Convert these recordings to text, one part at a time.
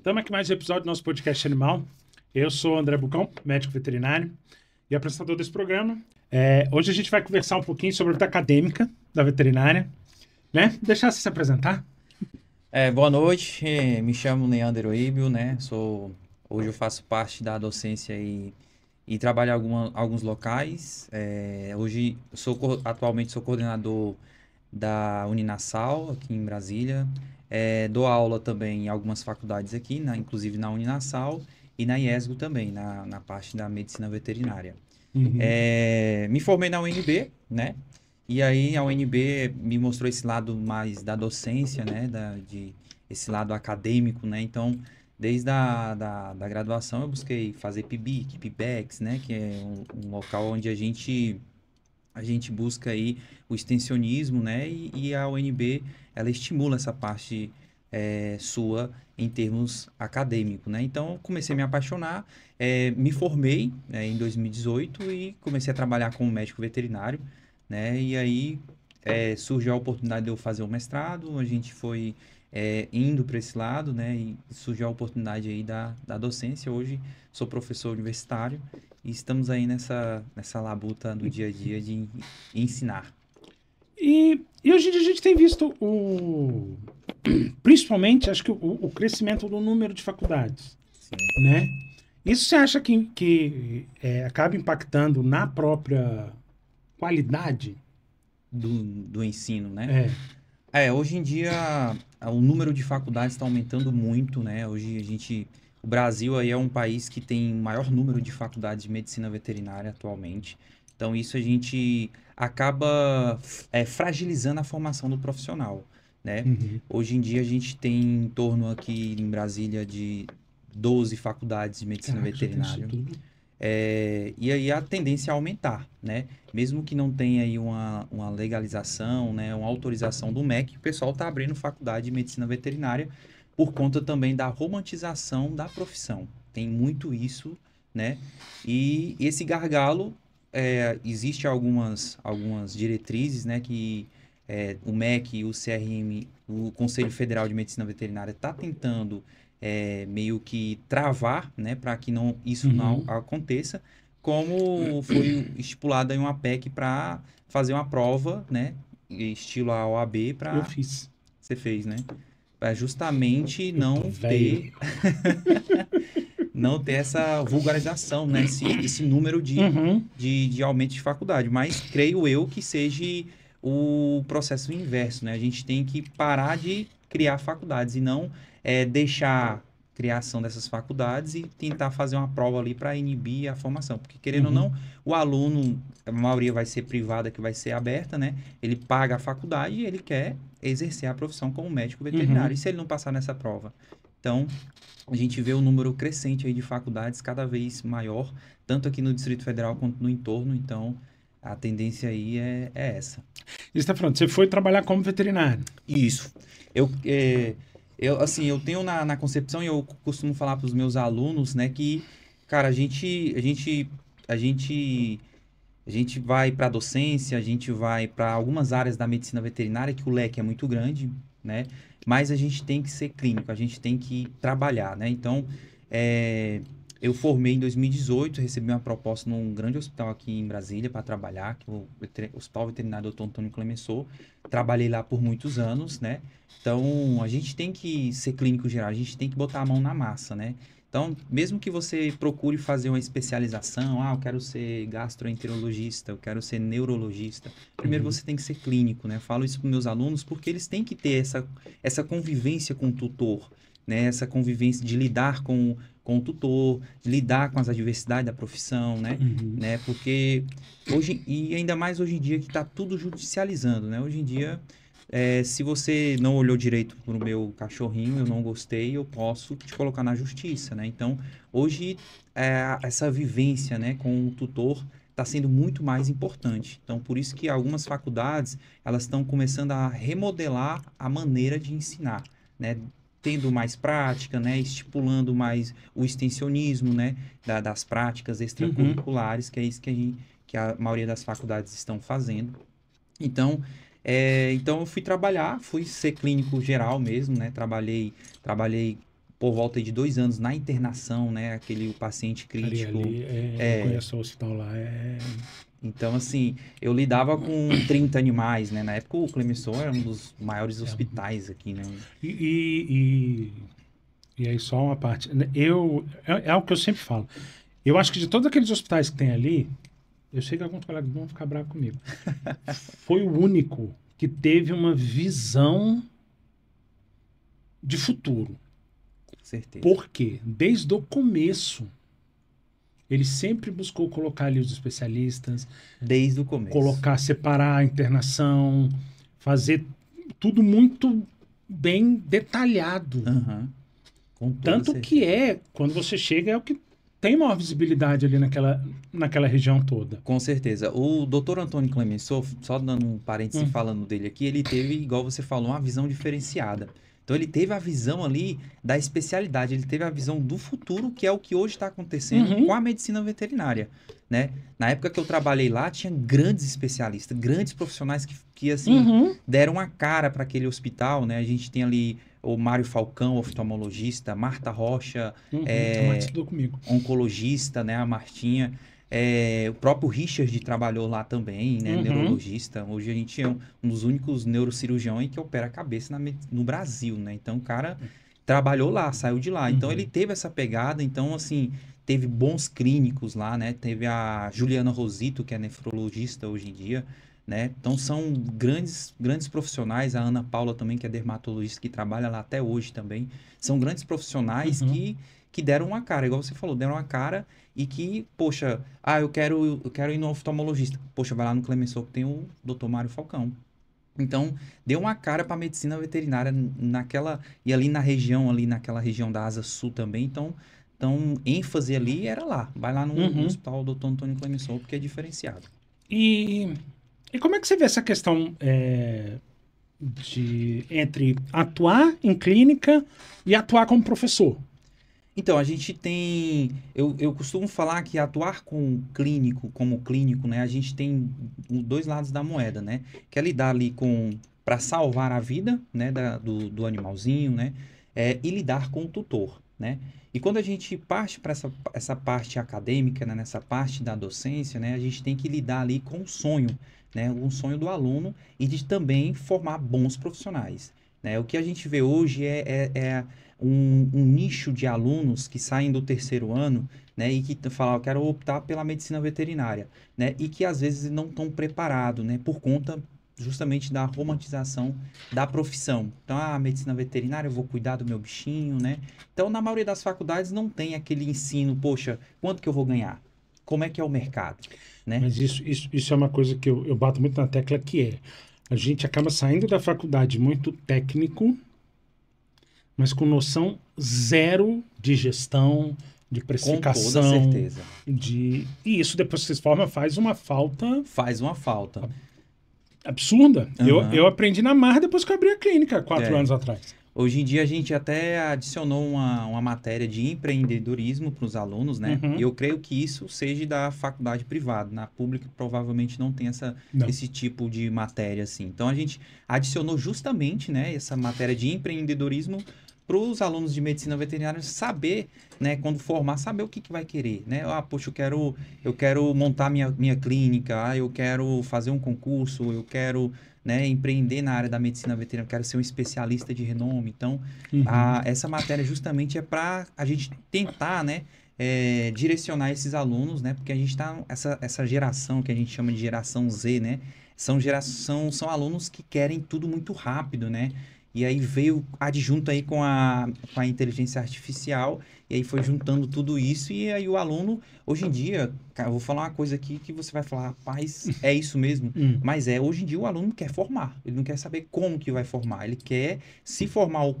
Estamos aqui mais um episódio do nosso podcast Animal. Eu sou o André Bucão, médico veterinário e apresentador desse programa. Hoje a gente vai conversar um pouquinho sobre a vida acadêmica da veterinária, né? Deixar você se apresentar. Boa noite, me chamo Leandro Eibio, né? Hoje eu faço parte da docência e trabalho em alguns locais. Hoje atualmente sou coordenador da Uninassal, aqui em Brasília. Dou aula também em algumas faculdades aqui, inclusive na Uninassal e na IESGO também, na parte da medicina veterinária. Me formei na UNB, né? E aí a UNB me mostrou esse lado mais da docência, né? Esse lado acadêmico, né? Então, desde da graduação eu busquei fazer PIBIC, PIBEX, né? Que é um local onde a gente busca aí o extensionismo, né? E a UNB, ela estimula essa parte sua em termos acadêmicos, né? Então, eu comecei a me apaixonar, me formei, né, em 2018 e comecei a trabalhar como médico veterinário, né? E aí surgiu a oportunidade de eu fazer o mestrado, a gente foi indo para esse lado, né? E surgiu a oportunidade aí da docência. Hoje sou professor universitário e estamos aí nessa labuta do dia a dia de ensinar. E hoje em dia a gente tem visto principalmente, acho que o crescimento do número de faculdades, Sim. né? Isso você acha que acaba impactando na própria qualidade? Do ensino, né? É. Hoje em dia o número de faculdades está aumentando muito, né? O Brasil aí é um país que tem o maior número de faculdades de medicina veterinária atualmente. Então isso a gente acaba fragilizando a formação do profissional, né? Uhum. Hoje em dia a gente tem em torno aqui em Brasília de 12 faculdades de medicina Caraca, já tem isso veterinária. tudo. E aí a tendência é aumentar, né? Mesmo que não tenha aí uma legalização, né? Uma autorização do MEC, o pessoal está abrindo faculdade de medicina veterinária por conta também da romantização da profissão. Tem muito isso, né? E esse gargalo, existe algumas diretrizes, né? Que o MEC, o CRM, o Conselho Federal de Medicina Veterinária está tentando meio que travar, né, para que isso não Uhum. aconteça, como foi estipulado em uma PEC para fazer uma prova, né, estilo a OAB Eu para fiz. você fez, né, para justamente Eu tô velho. não ter essa vulgarização, né, esse número Uhum. de aumento de faculdade, mas creio eu que seja o processo inverso, né? A gente tem que parar de criar faculdades e não deixar a criação dessas faculdades e tentar fazer uma prova ali para inibir a formação, porque querendo ou Uhum. não, o aluno, a maioria vai ser privada, que vai ser aberta, né? Ele paga a faculdade e ele quer exercer a profissão como médico veterinário. Uhum. E se ele não passar nessa prova? Então, a gente vê o número crescente aí de faculdades cada vez maior, tanto aqui no Distrito Federal quanto no entorno. Então, a tendência aí é essa. E você tá falando, você foi trabalhar como veterinário. Isso. Eu, assim, eu tenho na concepção e eu costumo falar para os meus alunos, né, que, cara, a gente, a gente vai para a docência, a gente vai para algumas áreas da medicina veterinária, que o leque é muito grande, né? Mas a gente tem que ser clínico, a gente tem que trabalhar, né? Então, eu formei em 2018, recebi uma proposta num grande hospital aqui em Brasília para trabalhar, que é o Hospital Veterinário Dr. Antônio Clemenceau. Trabalhei lá por muitos anos, né? Então, a gente tem que ser clínico geral, a gente tem que botar a mão na massa, né? Então, mesmo que você procure fazer uma especialização, eu quero ser gastroenterologista, eu quero ser neurologista, primeiro Uhum. você tem que ser clínico, né? Eu falo isso para meus alunos porque eles têm que ter essa convivência com o tutor, né? Essa convivência de lidar com o tutor, lidar com as adversidades da profissão, né? Uhum. Porque e ainda mais hoje em dia que está tudo judicializando, né? Hoje em dia se você não olhou direito pro meu cachorrinho, eu não gostei, eu posso te colocar na justiça, né? Então, hoje, essa vivência, né, com o tutor está sendo muito mais importante. Então, por isso que algumas faculdades, elas estão começando a remodelar a maneira de ensinar, né? Tendo mais prática, né? Estipulando mais o extensionismo, né? Das práticas Uhum. extracurriculares, que é isso que a maioria das faculdades estão fazendo. Então, então eu fui trabalhar, fui ser clínico geral mesmo, né? Trabalhei por volta de 2 anos na internação, né? Aquele paciente crítico. Eu conheço o hospital lá. Então, assim, eu lidava com 30 animais, né? Na época o Clemenceau era um dos maiores hospitais aqui, né? E aí só uma parte. É algo que eu sempre falo. Eu acho que de todos aqueles hospitais que tem ali, eu sei que alguns colegas vão ficar bravos comigo. Foi o único que teve uma visão de futuro. Com certeza. Por quê? Desde o começo, ele sempre buscou colocar ali os especialistas. Desde o começo. Colocar, separar a internação, fazer tudo muito bem detalhado. Uhum. Tanto que quando você chega, é o que tem maior visibilidade ali naquela região toda. Com certeza. O Dr. Antônio Clemenceau, só dando um parêntese falando dele aqui, ele teve, igual você falou, uma visão diferenciada. Então ele teve a visão ali da especialidade, ele teve a visão do futuro, que é o que hoje está acontecendo com a medicina veterinária, né? Na época que eu trabalhei lá, tinha grandes especialistas, grandes profissionais que assim, deram a cara para aquele hospital, né? A gente tem ali o Mário Falcão, oftalmologista, Marta Rocha, A Marta estudou comigo. oncologista, né? A Martinha. O próprio Richard trabalhou lá também, né? Neurologista. Hoje a gente é um dos únicos neurocirurgiões que opera a cabeça no Brasil, né? Então o cara trabalhou lá, saiu de lá. Então ele teve essa pegada, então assim, teve bons clínicos lá, né? Teve a Juliana Rosito, que é nefrologista hoje em dia, né? Então são grandes profissionais, a Ana Paula também, que é dermatologista, que trabalha lá até hoje também. São grandes profissionais que deram uma cara, igual você falou, deram uma cara e que, poxa, eu quero ir no oftalmologista. Poxa, vai lá no Clemenceau que tem o Dr. Mário Falcão. Então, deu uma cara para a medicina veterinária e ali naquela região da Asa Sul também. Então ênfase ali era lá. Vai lá no hospital Dr. Antônio Clemenceau, porque é diferenciado. E como é que você vê essa questão entre atuar em clínica e atuar como professor? Então, a gente tem... Eu costumo falar que atuar como clínico, né? A gente tem dois lados da moeda, né? Que é lidar ali para salvar a vida, né? Do animalzinho, né? E lidar com o tutor, né? E quando a gente parte para essa parte acadêmica, né? Nessa parte da docência, né? A gente tem que lidar ali com o sonho, né? O sonho do aluno e de também formar bons profissionais, né? O que a gente vê hoje é um nicho de alunos que saem do 3º ano, né, e que falam, eu quero optar pela medicina veterinária, né, e que às vezes não estão preparados, né, por conta justamente da romantização da profissão. Então, a medicina veterinária, eu vou cuidar do meu bichinho, né? Então, na maioria das faculdades não tem aquele ensino, poxa, quanto que eu vou ganhar? Como é que é o mercado, né? Mas isso é uma coisa que eu bato muito na tecla, que a gente acaba saindo da faculdade muito técnico, mas com noção zero de gestão, de precificação. Com toda certeza. E isso, depois que você se forma, faz uma falta... Faz uma falta. Absurda. Eu aprendi na marra depois que eu abri a clínica, 4 anos atrás. Hoje em dia a gente até adicionou uma matéria de empreendedorismo para os alunos, né? E eu creio que isso seja da faculdade privada. Na pública provavelmente não tem esse tipo de matéria assim. Então a gente adicionou justamente, né, essa matéria de empreendedorismo para os alunos de medicina veterinária saber, né, quando formar, saber o que vai querer, né? Poxa, eu quero montar minha clínica, eu quero fazer um concurso, eu quero, né, empreender na área da medicina veterinária, eu quero ser um especialista de renome. Então, essa matéria justamente é para a gente tentar, né, direcionar esses alunos, né? Porque a gente está essa geração que a gente chama de geração Z, né? São alunos que querem tudo muito rápido, né? E aí veio adjunto aí com a inteligência artificial, e aí foi juntando tudo isso, e aí o aluno, hoje em dia, cara, eu vou falar uma coisa aqui que você vai falar, rapaz, é isso mesmo? Mas hoje em dia o aluno quer formar, ele não quer saber como que vai formar, ele quer se formar o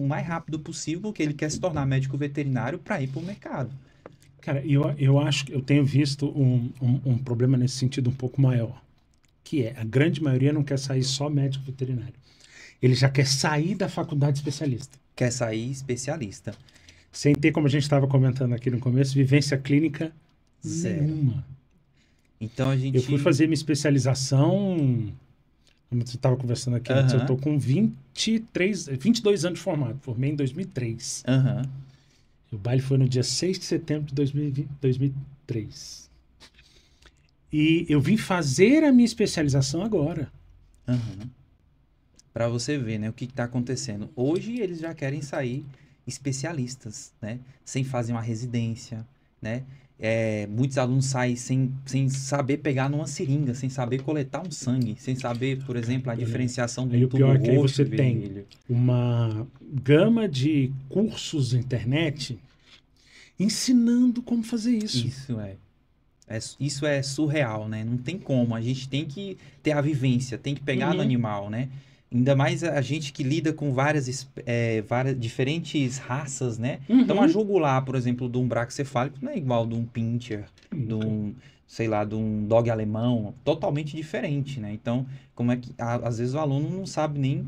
mais rápido possível, porque ele quer se tornar médico veterinário para ir para o mercado. Cara, eu acho que eu tenho visto um problema nesse sentido um pouco maior, que a grande maioria não quer sair só médico veterinário. Ele já quer sair da faculdade especialista. Quer sair especialista. Sem ter, como a gente estava comentando aqui no começo, vivência clínica zero. Nenhuma. Então a gente... Eu fui fazer minha especialização Como você estava conversando aqui antes, eu Aham, tô com 22 anos de formado. Formei em 2003. aham, O baile foi no dia 6 de setembro de 2020, 2003. E eu vim fazer a minha especialização agora. aham. Para você ver, né, o que está acontecendo. Hoje eles já querem sair especialistas, né, sem fazer uma residência, né. Muitos alunos saem sem saber pegar numa seringa, sem saber coletar um sangue, sem saber, por exemplo, a diferenciação de Aí um o tubo pior é que aí roxo você e tem vermelho. uma gama de cursos na internet ensinando como fazer isso. Isso é surreal, né? Não tem como. A gente tem que ter a vivência, tem que pegar no Uhum, animal, né? Ainda mais a gente que lida com várias diferentes raças, né? Então, a uhum. jugular, por exemplo, de um braquicefálico não é igual de um pincher, de Nunca. um, sei lá, de um dog alemão, totalmente diferente, né? Então, como é que às vezes o aluno não sabe nem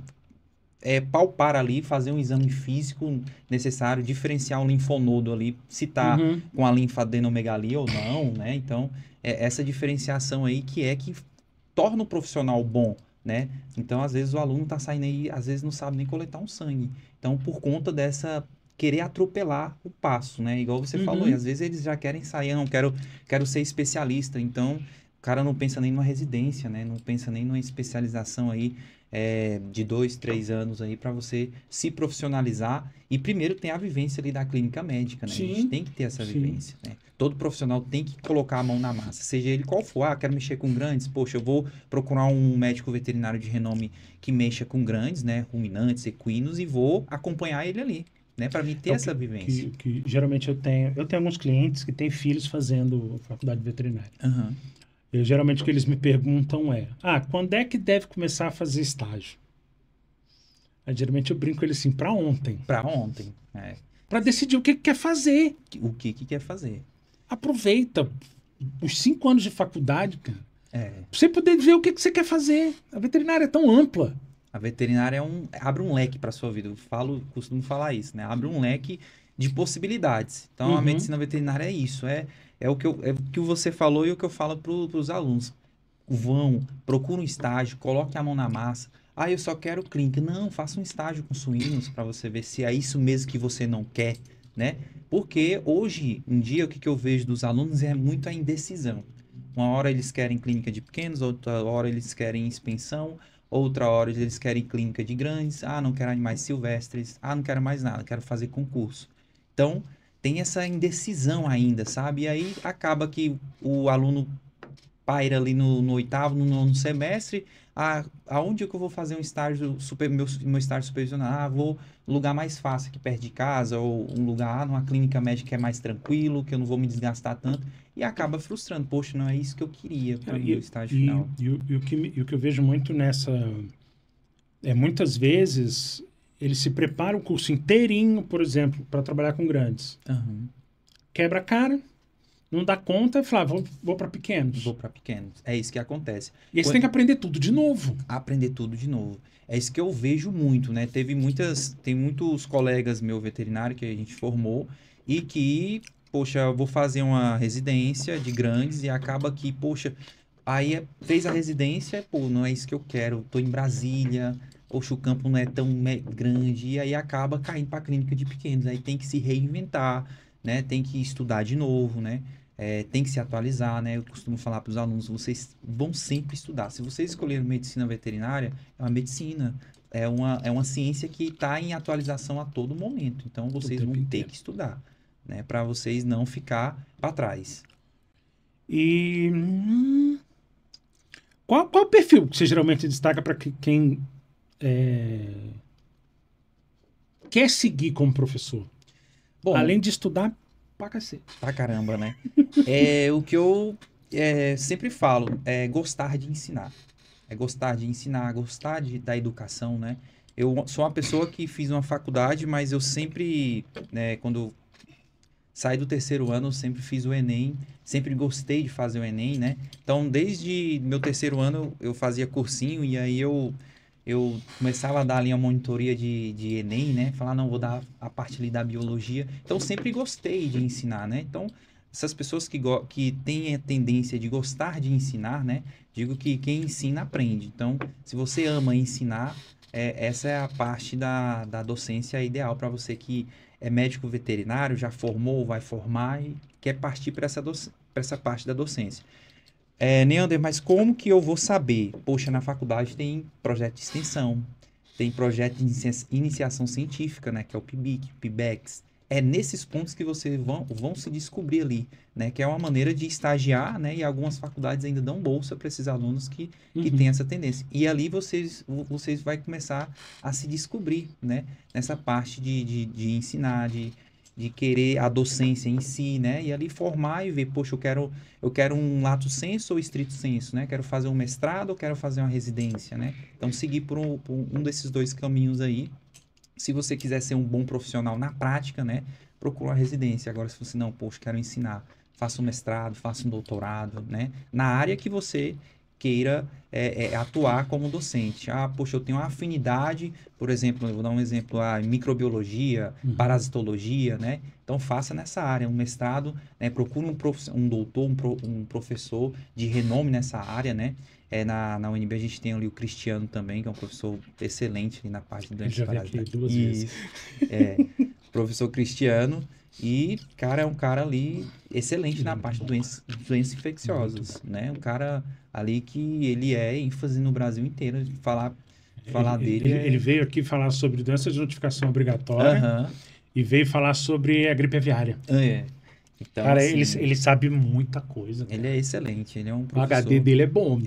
palpar ali, fazer um exame físico necessário, diferenciar um linfonodo ali, se está Uhum. com a linfadenomegalia ou não, né? Então, essa diferenciação aí que torna o profissional bom, né? Então, às vezes o aluno está saindo aí, às vezes não sabe nem coletar um sangue. Então, por conta dessa querer atropelar o passo, né? Igual você falou, e Uhum. às vezes eles já querem sair, eu não quero ser especialista. Então, o cara não pensa nem numa residência, né? Não pensa nem numa especialização aí de 2, 3 anos aí para você se profissionalizar e primeiro tem a vivência ali da clínica médica, né? A gente Sim, tem que ter essa sim. vivência, né? Todo profissional tem que colocar a mão na massa, seja ele qual for. Ah, quero mexer com grandes, poxa, eu vou procurar um médico veterinário de renome que mexa com grandes, né? Ruminantes, equinos e vou acompanhar ele ali, né? Para mim ter É o essa vivência. que geralmente eu tenho. Eu tenho alguns clientes que têm filhos fazendo faculdade veterinária. Aham. Geralmente o que eles me perguntam é: quando é que deve começar a fazer estágio? Aí, geralmente eu brinco com eles assim, para ontem. Para ontem, Para decidir o que quer fazer. o que que quer fazer? Aproveita os 5 anos de faculdade, cara. É, Pra você poder ver o que você quer fazer. A veterinária é tão ampla. A veterinária abre um leque para sua vida. Costumo falar isso, né? Abre um leque de possibilidades. Então, a Uhum. medicina veterinária é isso. É o que você falou e o que eu falo para os alunos. Vão, procura um estágio, coloque a mão na massa. Ah, eu só quero clínica. Não, faça um estágio com suínos para você ver se é isso mesmo que você não quer, né? Porque hoje em dia o que eu vejo dos alunos é muito a indecisão. Uma hora eles querem clínica de pequenos, outra hora eles querem expensão, outra hora eles querem clínica de grandes. Ah, não quero animais silvestres. Ah, não quero mais nada, quero fazer concurso. Então, tem essa indecisão ainda, sabe? E aí acaba que o aluno paira ali no oitavo, no nono semestre. Aonde é que eu vou fazer um estágio, meu estágio supervisional? Vou no lugar mais fácil aqui perto de casa, ou um lugar, numa clínica médica que é mais tranquilo, que eu não vou me desgastar tanto. E acaba frustrando. Poxa, não é isso que eu queria para Cara, o meu estágio final. o que eu vejo muito nessa. Muitas vezes ele se prepara o curso inteirinho, por exemplo, para trabalhar com grandes. Aham. Quebra a cara, não dá conta e fala: vou para pequenos. Vou para pequenos. É isso que acontece. E aí você tem que aprender tudo de novo. Aprender tudo de novo. É isso que eu vejo muito, né? Tem muitos colegas meu veterinário que a gente formou e que, poxa, eu vou fazer uma residência de grandes e acaba que, poxa, fez a residência, pô, não é isso que eu quero, tô em Brasília, poxa, o campo não é tão grande e aí acaba caindo para a clínica de pequenos, aí tem que se reinventar, né? Tem que estudar de novo, né? Tem que se atualizar, né? Eu costumo falar para os alunos, vocês vão sempre estudar. Se vocês escolherem medicina veterinária, é uma medicina, é uma ciência que está em atualização a todo momento. Então, O vocês vão tempo ter inteiro. que estudar, né? Para vocês não ficar para trás. E qual o perfil que você geralmente destaca para quem é, quer seguir como professor? Bom, Além de estudar pra cacete. pra caramba, né? O que eu sempre falo é gostar de ensinar. É gostar de ensinar, gostar da educação, né? Eu sou uma pessoa que fiz uma faculdade, mas eu sempre, né, quando saí do terceiro ano, eu sempre fiz o Enem, sempre gostei de fazer o Enem, né? Então, desde meu terceiro ano, eu fazia cursinho e aí eu começava a dar ali a monitoria de Enem, né? Falar, não, vou dar a parte ali da biologia. Então, sempre gostei de ensinar, né? Então, essas pessoas que têm a tendência de gostar de ensinar, né? Digo que quem ensina aprende. Então, se você ama ensinar, essa é a parte da docência ideal para você que é médico veterinário, já formou, vai formar e quer partir para essa parte da docência. Neander, mas como que eu vou saber? Poxa, na faculdade tem projeto de extensão, tem projeto de iniciação científica, né? Que é o PIBIC, PIBEX. É nesses pontos que vocês vão se descobrir ali, né? Que é uma maneira de estagiar, né? E algumas faculdades ainda dão bolsa para esses alunos que têm essa tendência. E ali vocês vão começar a se descobrir, né? Nessa parte de ensinar, de querer a docência em si, né? E ali formar e ver, poxa, eu quero um lato sensu ou estrito sensu, né? Quero fazer um mestrado ou quero fazer uma residência, né? Então, seguir por um desses dois caminhos aí. Se você quiser ser um bom profissional na prática, né? Procura uma residência. Agora, se você não, poxa, quero ensinar, faça um mestrado, faça um doutorado, né? Na área que você queira atuar como docente. Ah, poxa, eu tenho uma afinidade, por exemplo, eu vou dar um exemplo, a microbiologia, parasitologia, né? Então, faça nessa área, um mestrado, né? Procure um doutor, um professor de renome nessa área, né? Na UNB a gente tem ali o Cristiano também, que é um professor excelente ali na parte de doenças parasitárias. Já vi aqui 2 vezes. Professor Cristiano. E, cara, é um cara ali excelente na parte de doenças infecciosas, né? Um cara ali que ele é ênfase no Brasil inteiro. Falar dele Ele veio aqui falar sobre doença de notificação obrigatória e veio falar sobre a gripe aviária. Então, cara, assim, ele sabe muita coisa. Cara. Ele é excelente, ele é um O professor... HD dele é bom. O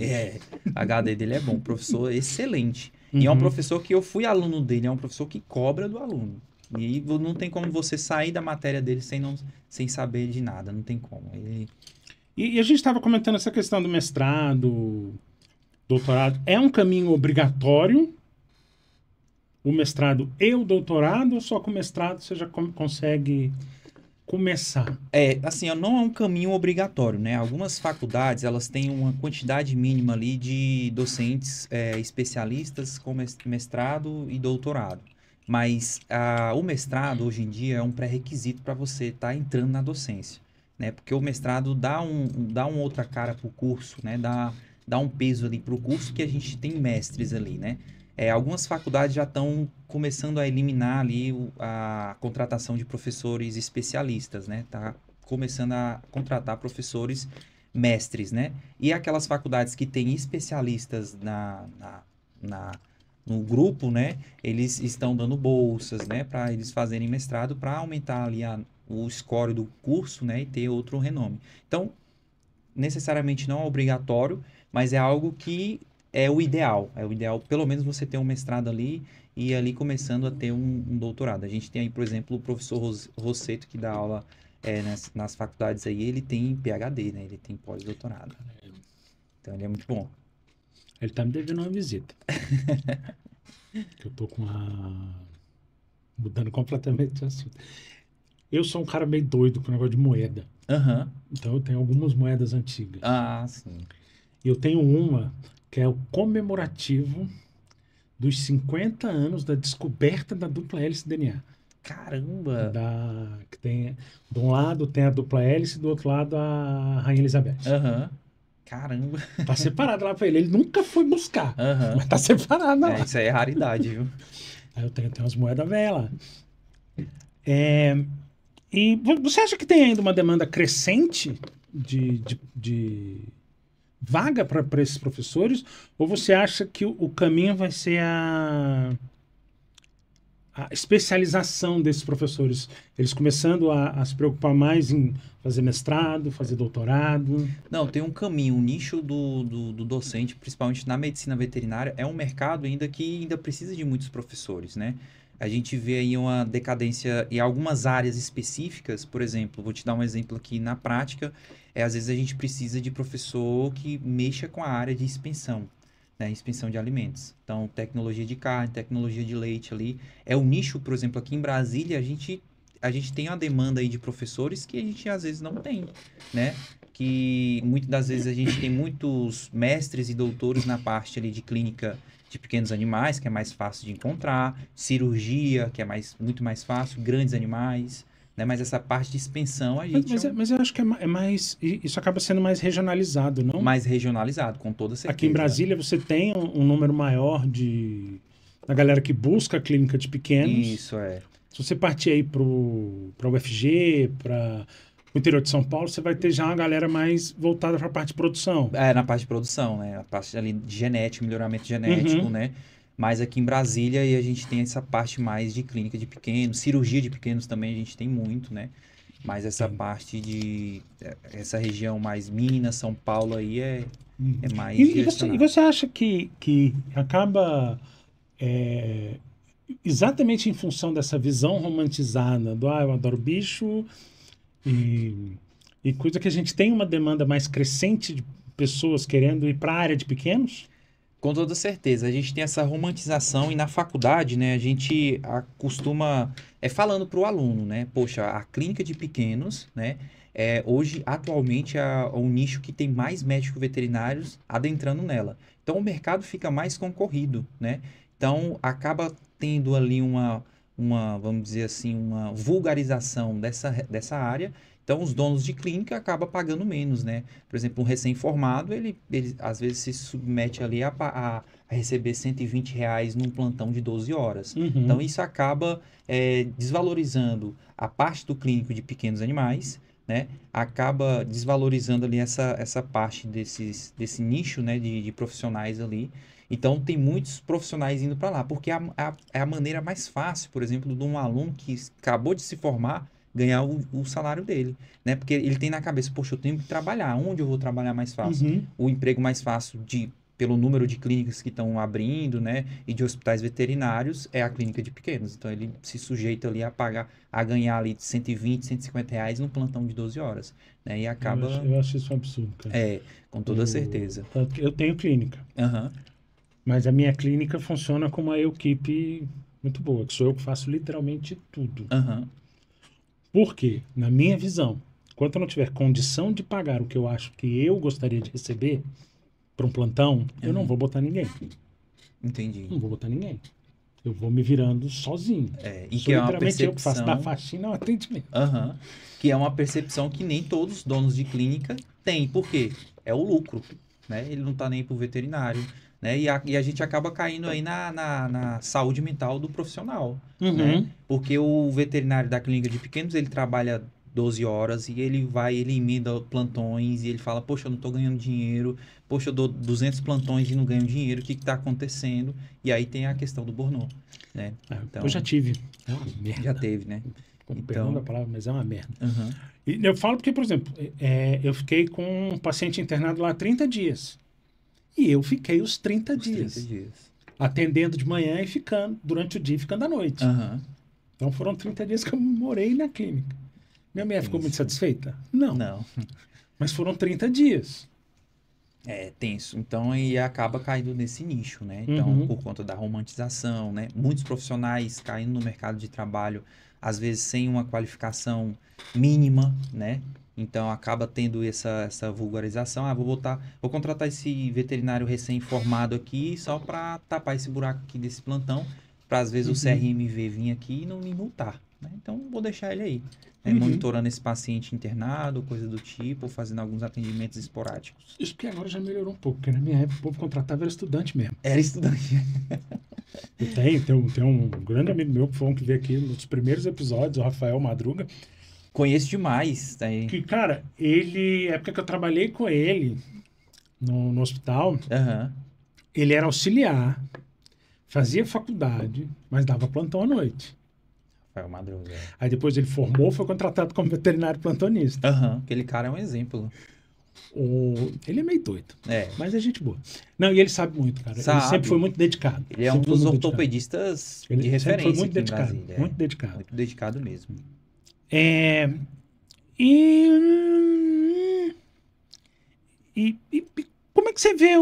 HD dele é bom, professor excelente. E é um professor que eu fui aluno dele, é um professor que cobra do aluno. E não tem como você sair da matéria dele sem saber de nada, não tem como. E a gente estava comentando essa questão do mestrado, doutorado. É um caminho obrigatório o mestrado e o doutorado, ou só com o mestrado você já consegue começar? Assim, não é um caminho obrigatório, né? Algumas faculdades, elas têm uma quantidade mínima ali de docentes especialistas com mestrado e doutorado. Mas o mestrado, hoje em dia, é um pré-requisito para você estar entrando na docência, né? Porque o mestrado dá uma outra cara para o curso, né? Dá um peso ali para o curso que a gente tem mestres ali, né? Algumas faculdades já estão começando a eliminar ali a contratação de professores especialistas, né? Tá começando a contratar professores mestres, né? E aquelas faculdades que têm especialistas no grupo, né? Eles estão dando bolsas, né? Para eles fazerem mestrado, para aumentar ali o score do curso, né? E ter outro renome. Então, necessariamente não é obrigatório, mas é algo que é o ideal. É o ideal, pelo menos, você ter um mestrado ali e ali começando a ter um doutorado. A gente tem aí, por exemplo, o professor Rosseto, que dá aula nas faculdades aí, ele tem PhD, né? Ele tem pós-doutorado. Então, ele é muito bom. Ele tá me devendo uma visita. Que eu tô mudando completamente de assunto. Eu sou um cara meio doido com o negócio de moeda. Então eu tenho algumas moedas antigas. Ah, sim. E eu tenho uma que é o comemorativo dos 50 anos da descoberta da dupla hélice DNA. Caramba! Que tem, de um lado tem a dupla hélice, do outro lado a Rainha Elizabeth. Caramba! Tá separado lá pra ele. Ele nunca foi buscar, mas tá separado lá. Isso aí é raridade, viu? Aí eu tenho umas moedas velhas lá. E você acha que tem ainda uma demanda crescente de vaga para esses professores? Ou você acha que o caminho vai ser a especialização desses professores? Eles começando a se preocupar mais em fazer mestrado, fazer doutorado? Não, tem um caminho, um nicho do docente, principalmente na medicina veterinária, é um mercado ainda que ainda precisa de muitos professores, né? A gente vê aí uma decadência em algumas áreas específicas, por exemplo, vou te dar um exemplo aqui na prática, às vezes a gente precisa de professor que mexa com a área de expensão, né? Expensão de alimentos. Então, tecnologia de carne, tecnologia de leite ali, é um nicho, por exemplo, aqui em Brasília, a gente tem uma demanda aí de professores que a gente às vezes não tem, né? Que muitas das vezes a gente tem muitos mestres e doutores na parte ali de clínica de pequenos animais, que é mais fácil de encontrar, cirurgia, que é muito mais fácil, grandes animais, né? Mas essa parte de expensão a gente Mas eu acho que é mais. Isso acaba sendo mais regionalizado, não? mais regionalizado, com toda certeza. Aqui em Brasília você tem um número maior da galera que busca a clínica de pequenos. Isso, é. Se você partir aí para o UFG, para o interior de São Paulo, você vai ter já uma galera mais voltada para a parte de produção. É, na parte de produção, né? A parte ali de genética, melhoramento genético, né? Mas aqui em Brasília a gente tem essa parte mais de clínica de pequenos, cirurgia de pequenos também a gente tem muito, né? Mas essa parte essa região mais Minas, São Paulo aí é mais E você acha que acaba exatamente em função dessa visão romantizada do eu adoro bicho e coisa que a gente tem uma demanda mais crescente de pessoas querendo ir para a área de pequenos? Com toda certeza, a gente tem essa romantização e na faculdade, né, a gente costuma, falando para o aluno, né, poxa, a clínica de pequenos, né, hoje, atualmente, é o nicho que tem mais médicos veterinários adentrando nela. Então, o mercado fica mais concorrido, né, então acaba tendo ali vamos dizer assim, uma vulgarização dessa área. Então, os donos de clínica acabam pagando menos, né? Por exemplo, um recém-formado, ele às vezes se submete ali a receber R$ 120 num plantão de 12 horas. Então, isso acaba desvalorizando a parte do clínico de pequenos animais, né? Acaba desvalorizando ali essa parte desse nicho, né? de profissionais ali. Então, tem muitos profissionais indo para lá, porque é a maneira mais fácil, por exemplo, de um aluno que acabou de se formar, ganhar o salário dele, né? Porque ele tem na cabeça, poxa, eu tenho que trabalhar. Onde eu vou trabalhar mais fácil? O emprego mais fácil pelo número de clínicas que estão abrindo, né? E de hospitais veterinários é a clínica de pequenos. Então, ele se sujeita ali a ganhar ali R$ 120, R$ 150 num plantão de 12 horas, né? E acaba... Eu acho isso um absurdo, cara. Com toda certeza. Eu tenho clínica. Mas a minha clínica funciona com uma equipe muito boa, que sou eu que faço literalmente tudo. Por quê? Na minha visão, enquanto eu não tiver condição de pagar o que eu acho que eu gostaria de receber para um plantão, eu não vou botar ninguém. Entendi. Não vou botar ninguém. Eu vou me virando sozinho. E que é uma percepção... eu que faço da faxina ao atendimento. Que é uma percepção que nem todos os donos de clínica têm. Por quê? É o lucro, né? Ele não está nem pro veterinário, né? E a gente acaba caindo aí na saúde mental do profissional, né? Porque o veterinário da clínica de pequenos, ele trabalha 12 horas e ele emenda plantões e ele fala, poxa, eu não estou ganhando dinheiro, poxa, eu dou 200 plantões e não ganho dinheiro, o que está acontecendo? E aí tem a questão do burnout, né? Então, eu já tive. É uma merda. Já teve, né? Perdão da palavra, mas é uma merda. E eu falo porque, por exemplo, eu fiquei com um paciente internado lá 30 dias. E eu fiquei os 30 dias. Atendendo de manhã e ficando durante o dia e ficando à noite. Então foram 30 dias que eu morei na clínica. Minha mulher ficou muito satisfeita? Não. Mas foram 30 dias. É tenso. Então aí acaba caindo nesse nicho, né? Então, por conta da romantização, né? Muitos profissionais caindo no mercado de trabalho, às vezes sem uma qualificação mínima, né? Então acaba tendo essa vulgarização. Vou contratar esse veterinário recém-formado aqui só para tapar esse buraco aqui desse plantão, para às vezes o CRMV vir aqui e não me multar, né? Então vou deixar ele aí, né? Monitorando esse paciente internado, coisa do tipo, fazendo alguns atendimentos esporádicos. Isso que agora já melhorou um pouco, porque na minha época o povo contratava era estudante mesmo. Era estudante. Tem um grande amigo meu que foi um que veio aqui nos primeiros episódios, o Rafael Madruga. Conheço demais. Tá aí. Que, cara, a época que eu trabalhei com ele no hospital, ele era auxiliar, fazia faculdade, mas dava plantão à noite. Rafael Madruga. Aí depois ele formou, foi contratado como veterinário plantonista. Aquele cara é um exemplo. Ele é meio doido, mas é gente boa. Não, e ele sabe muito, cara. Ele sempre foi muito dedicado. Ele é um dos ortopedistas de referência foi muito aqui dedicado, em Brasília. Muito dedicado. Muito dedicado mesmo. E como é que você vê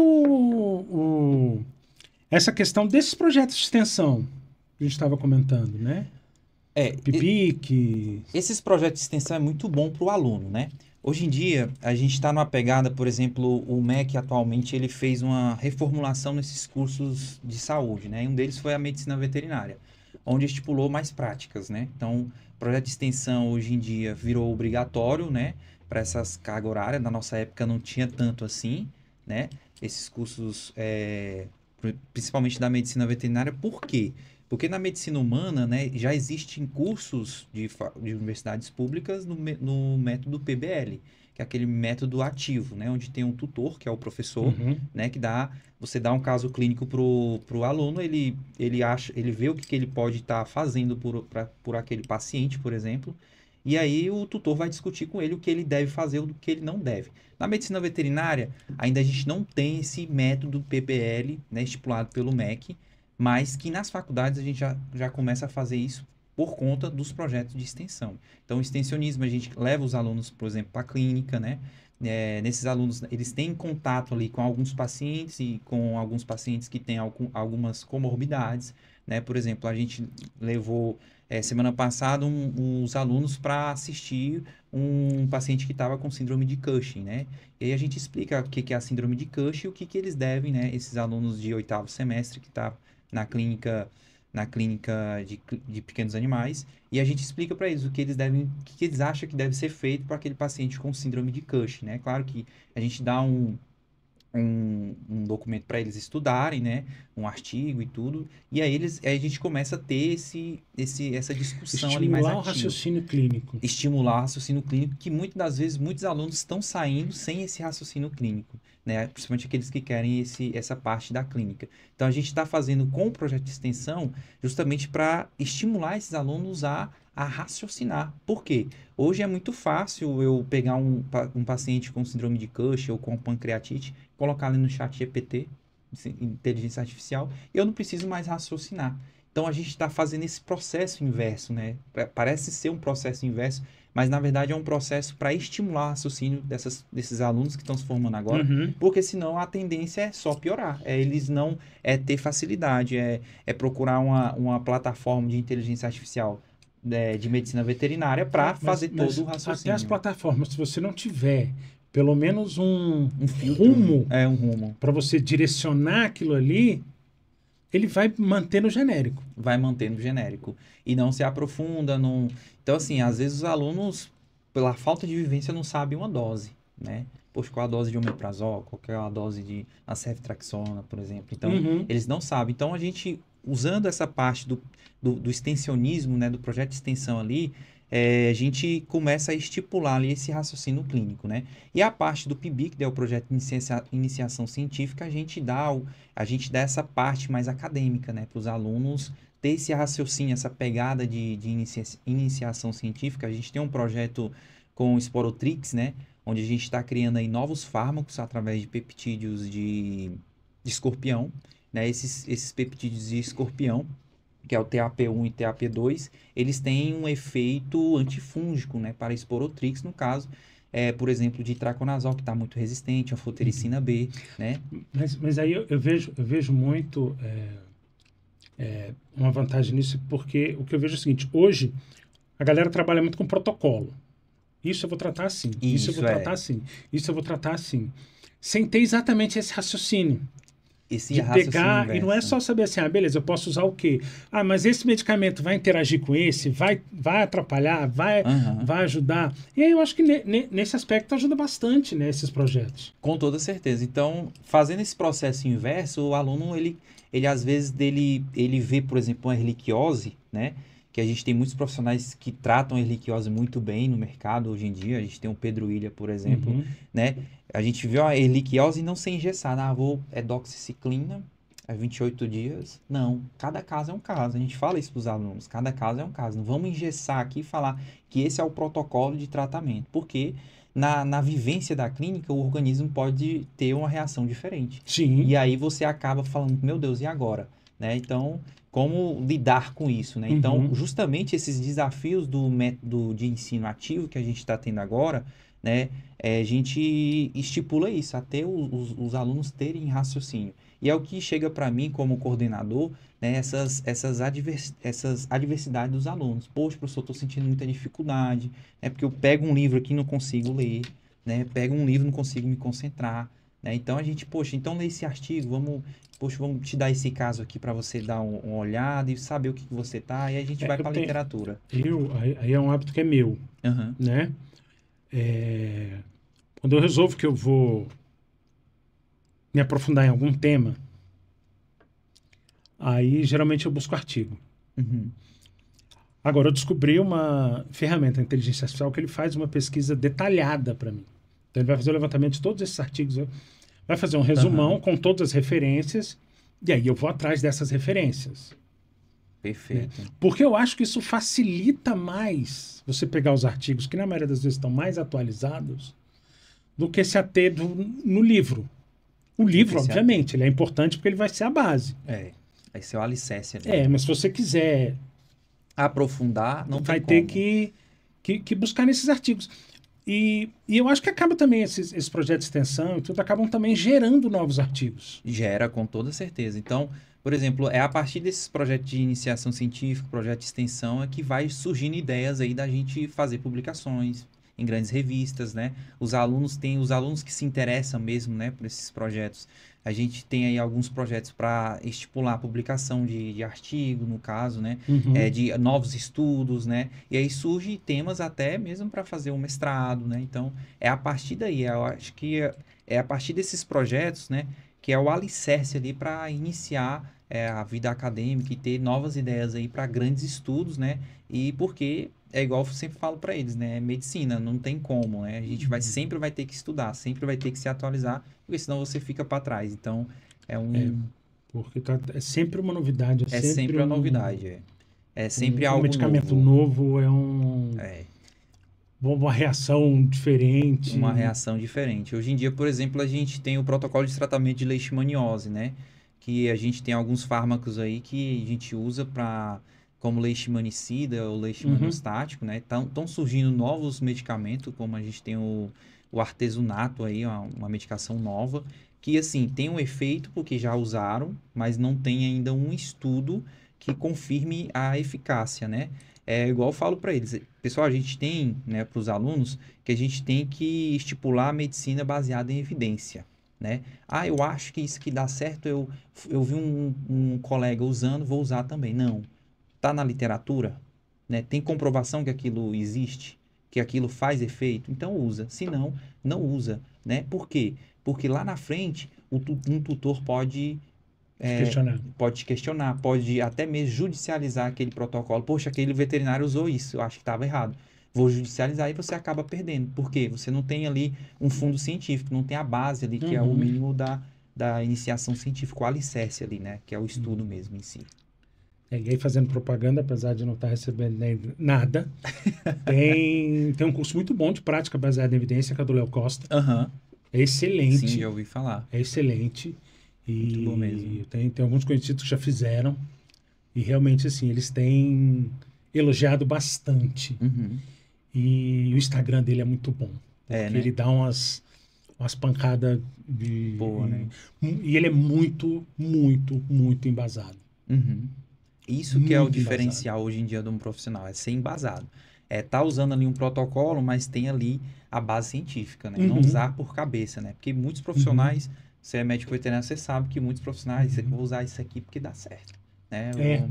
essa questão desses projetos de extensão que a gente estava comentando, né? Pipic. Esses projetos de extensão é muito bom para o aluno, né? Hoje em dia, a gente está numa pegada, por exemplo, o MEC atualmente ele fez uma reformulação nesses cursos de saúde, né? E um deles foi a medicina veterinária. onde estipulou mais práticas, né? Então, o projeto de extensão hoje em dia virou obrigatório, né? Para essas cargas horárias. Na nossa época não tinha tanto assim, né? Esses cursos, principalmente da medicina veterinária. Por quê? Porque na medicina humana, né, já existem cursos de universidades públicas no método PBL, que é aquele método ativo, né, onde tem um tutor, que é o professor, Uhum. né, você dá um caso clínico pro aluno, ele vê o que ele pode estar fazendo por aquele paciente, por exemplo, e aí o tutor vai discutir com ele o que ele deve fazer ou o que ele não deve. Na medicina veterinária, ainda a gente não tem esse método PBL, né, estipulado pelo MEC, mas que nas faculdades a gente já começa a fazer isso por conta dos projetos de extensão. Então, o extensionismo, a gente leva os alunos, por exemplo, para a clínica, né? Nesses alunos, eles têm contato ali com alguns pacientes e com alguns pacientes que têm algumas comorbidades, né? Por exemplo, a gente levou, semana passada, uns alunos para assistir um paciente que estava com síndrome de Cushing, né? E aí a gente explica o que é a síndrome de Cushing e o que eles devem, né? Esses alunos de 8º semestre que tá na clínica de pequenos animais, e a gente explica para eles o que eles acham que deve ser feito para aquele paciente com síndrome de Cushing, né? Claro que a gente dá um documento para eles estudarem, né? Um artigo e tudo, e aí a gente começa a ter essa discussão ali mais Estimular o ativa. raciocínio clínico. Estimular o raciocínio clínico, que muitas das vezes muitos alunos estão saindo sem esse raciocínio clínico, né? Principalmente aqueles que querem essa parte da clínica. Então, a gente está fazendo com o projeto de extensão justamente para estimular esses alunos a raciocinar. Por quê? Hoje é muito fácil eu pegar um paciente com síndrome de Cushing ou com pancreatite, colocar ali no chat GPT, inteligência artificial, e eu não preciso mais raciocinar. Então, a gente está fazendo esse processo inverso, né? Parece ser um processo inverso, mas, na verdade, é um processo para estimular o raciocínio desses alunos que estão se formando agora, Uhum. porque, senão, a tendência é só piorar. Eles não... ter facilidade, procurar uma plataforma de inteligência artificial de medicina veterinária para fazer todo o Até as raciocínio. plataformas, se você não tiver pelo menos um filtro, rumo um rumo. para você direcionar aquilo ali, ele vai manter no genérico. Vai mantendo genérico. E não se aprofunda. Não... Então, assim, às vezes os alunos, pela falta de vivência, não sabem uma dose, né? Poxa, qual a dose de omeprazol, qual é a dose de ceftriaxona, por exemplo. Então, eles não sabem. Então, a gente, usando essa parte do extensionismo, né, do projeto de extensão ali, a gente começa a estipular ali esse raciocínio clínico, né? E a parte do PIBIC, que é o projeto de iniciação científica, a gente dá essa parte mais acadêmica, né? Para os alunos ter esse raciocínio, essa pegada de iniciação científica. A gente tem um projeto com o Sporotrix, né? Onde a gente está criando aí novos fármacos através de peptídeos de escorpião, né? Esses peptídeos de escorpião, que é o TAP1 e TAP2, eles têm um efeito antifúngico, né, para Sporotrix, no caso, por exemplo, de traconazol, que está muito resistente, a anfotericina B, né? Mas aí eu vejo muito uma vantagem nisso, porque o que eu vejo é o seguinte: hoje a galera trabalha muito com protocolo. Isso eu vou tratar assim, isso eu vou tratar assim, isso eu vou tratar assim, sem ter exatamente esse raciocínio. Esse de pegar, inverso. e não é só saber assim, beleza, eu posso usar o quê? Mas esse medicamento vai interagir com esse, vai atrapalhar, vai ajudar. E aí eu acho que nesse aspecto ajuda bastante, né, esses projetos. Com toda certeza. Então, fazendo esse processo inverso, o aluno, ele às vezes, ele vê, por exemplo, uma erliquiose, né? Que a gente tem muitos profissionais que tratam a erliquiose muito bem no mercado hoje em dia. A gente tem o Pedro Ilha, por exemplo, né? A gente viu a erliquiose não ser engessada. Doxiciclina, 28 dias. Não, cada caso é um caso. A gente fala isso para os alunos, cada caso é um caso. Não vamos engessar aqui e falar que esse é o protocolo de tratamento, porque na vivência da clínica, o organismo pode ter uma reação diferente. Sim. E aí você acaba falando, meu Deus, e agora? Né? Então, como lidar com isso, né? Então, justamente esses desafios do método de ensino ativo que a gente está tendo agora, né? A gente estipula isso, até os alunos terem raciocínio. E é o que chega para mim como coordenador, né? Essas adversidades dos alunos. Poxa, professor, estou sentindo muita dificuldade, né? Porque eu pego um livro aqui e não consigo ler, né? Pego um livro e não consigo me concentrar, né? Então a gente, poxa, então lê esse artigo, vamos te dar esse caso aqui para você dar uma olhada e saber o que que você tá, e a gente vai Eu para tenho, literatura. aí é um hábito que é meu, Aham. né? É, quando eu resolvo que eu vou me aprofundar em algum tema, aí geralmente eu busco artigo. Uhum. Agora, eu descobri uma ferramenta, a inteligência artificial, que ele faz uma pesquisa detalhada para mim. Então, ele vai fazer o levantamento de todos esses artigos, vai fazer um resumão Aham. com todas as referências, e aí eu vou atrás dessas referências. Né? Perfeito. Porque eu acho que isso facilita mais você pegar os artigos, que na maioria das vezes estão mais atualizados, do que se ater no livro. O Do que livro, se ater. obviamente, ele é importante porque ele vai ser a base. Vai ser o alicerce ali, É, né? mas se você quiser, Aprofundar, não tem vai ter como. que buscar nesses artigos. E eu acho que acaba também, esses projetos de extensão e tudo, acabam também gerando novos artigos. Gera, com toda certeza. Então, por exemplo, é a partir desses projetos de iniciação científica, projeto de extensão, é que vai surgindo ideias aí da gente fazer publicações em grandes revistas, né? Os alunos que se interessam mesmo, né, por esses projetos. A gente tem aí alguns projetos para estipular a publicação de artigo, no caso, né? Uhum. De novos estudos, né? E aí surgem temas até mesmo para fazer um mestrado, né? Então, é a partir daí, eu acho que é a partir desses projetos, né, que é o alicerce ali para iniciar a vida acadêmica e ter novas ideias aí para grandes estudos, né? E porque é igual eu sempre falo para eles, né? É medicina, não tem como, né? A gente sempre vai ter que estudar, sempre vai ter que se atualizar, porque senão você fica para trás. Então, é É, um porque é sempre uma novidade, é é sempre sempre uma novidade, é sempre um algo medicamento novo, novo, é uma reação uma diferente. reação diferente. Hoje em dia, por exemplo, a gente tem o protocolo de tratamento de leishmaniose, né? Que a gente tem alguns fármacos aí que a gente usa para como leishmanicida ou Uhum. leishmaniostático, né? Estão surgindo novos medicamentos, como a gente tem o artesunato aí, uma medicação nova, que assim, tem um efeito porque já usaram, mas não tem ainda um estudo que confirme a eficácia, né? É igual eu falo para eles, pessoal, a gente tem, né, para os alunos, que a gente tem que estipular a medicina baseada em evidência, né? Ah, eu acho que isso que dá certo, eu vi um colega usando, vou usar também. Não. Tá na literatura, né? Tem comprovação que aquilo existe, que aquilo faz efeito, então usa. Se não, não usa, né? Por quê? Porque lá na frente, um tutor Se questionar. pode te questionar, pode até mesmo judicializar aquele protocolo. Poxa, aquele veterinário usou isso, eu acho que estava errado. Vou judicializar e você acaba perdendo. Por quê? Você não tem ali um fundo científico, não tem a base ali, que é o Uhum. mínimo da iniciação científica, o alicerce ali, né? Que é o estudo mesmo em si. E aí, fazendo propaganda, apesar de não estar recebendo nem nada, tem um curso muito bom de prática baseada em evidência, que é do Léo Costa. Aham. É Sim, excelente, já ouvi falar. é excelente. Muito bom mesmo. E tem alguns conhecidos que já fizeram. E realmente, assim, eles têm elogiado bastante. Uhum. E o Instagram dele é muito bom. É, Porque né? ele dá umas pancadas Boa, né? e ele é muito, muito, muito embasado. Uhum. Isso que é o Muito embasado. diferencial hoje em dia de um profissional, é ser embasado. É tá usando ali um protocolo, mas tem ali a base científica, né? Não Uhum, usar por cabeça, né? Porque muitos uhum, profissionais, você é médico veterinário, você sabe que muitos profissionais, eu uhum. vou usar isso aqui porque dá certo, né? É,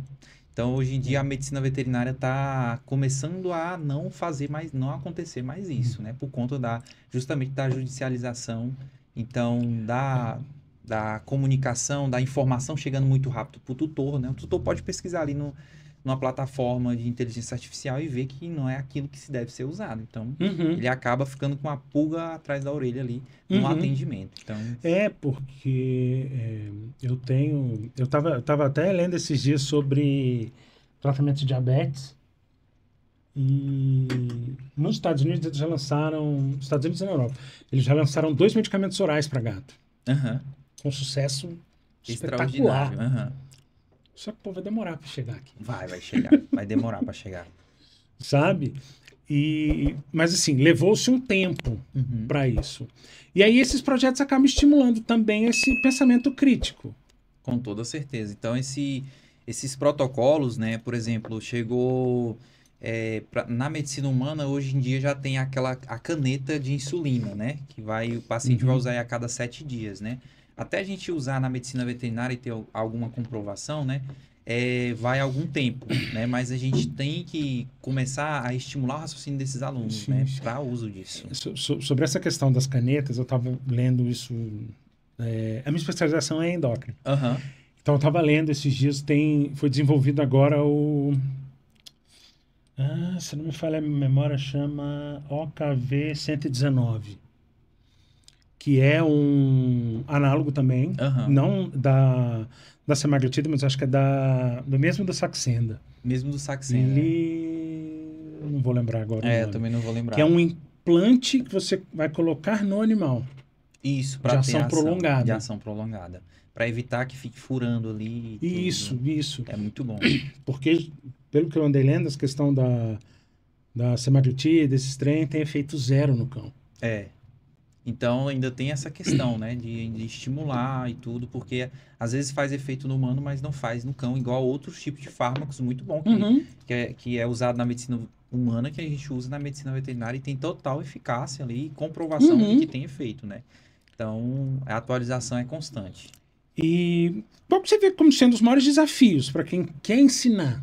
Então, hoje em dia, a é. medicina veterinária está começando a não fazer mais, não acontecer mais Uhum. isso, né? Por conta justamente da judicialização, então, da comunicação, da informação chegando muito rápido para o tutor, né? O tutor pode pesquisar ali numa plataforma de inteligência artificial e ver que não é aquilo que se deve ser usado. Então, Uhum, ele acaba ficando com uma pulga atrás da orelha ali no uhum. atendimento. Então, É porque eu tava até lendo esses dias sobre tratamento de diabetes e nos Estados Unidos eles já lançaram, Estados Unidos e na Europa, eles já lançaram 2 medicamentos orais para gato, aham, com sucesso espetacular. extraordinário. Aham. Só que o povo vai demorar para chegar aqui, Vai chegar. Vai demorar para chegar. sabe? Mas assim, levou-se um tempo Uhum. para isso. E aí esses projetos acabam estimulando também esse pensamento crítico. Com toda certeza. Então, esses protocolos, né? Por exemplo, chegou. na medicina humana, hoje em dia já tem a caneta de insulina, né? Que o paciente vai usar aí a cada 7 dias, né? Até a gente usar na medicina veterinária e ter alguma comprovação, né? Vai algum tempo, né? Mas a gente tem que começar a estimular o raciocínio desses alunos, Sim, né? sim. Para uso disso. Sobre essa questão das canetas, eu estava lendo isso. A minha especialização é endócrina. Aham. Então, eu estava lendo esses dias, foi desenvolvido agora se não me falha a memória, chama OKV-119, que é um análogo também, Aham. não da semaglutida, mas acho que é do mesmo da Saxenda. Mesmo do Saxenda, né? Eu não vou lembrar agora o eu nome. também não vou lembrar. Que é um implante que você vai colocar no animal. Isso, De para ter ação prolongada. De ação prolongada. Para evitar que fique furando ali. Isso, tudo. isso. É muito bom. Porque, pelo que eu andei lendo, essa questão da semaglutida, desses trem, tem efeito zero no cão. Então, ainda tem essa questão, né? De estimular e tudo, porque às vezes faz efeito no humano, mas não faz no cão, igual outros tipos de fármacos muito bom que é usado na medicina humana, que a gente usa na medicina veterinária e tem total eficácia ali e comprovação de que tem efeito, né? Então, a atualização é constante. E qual que você vê como sendo os maiores desafios para quem quer ensinar?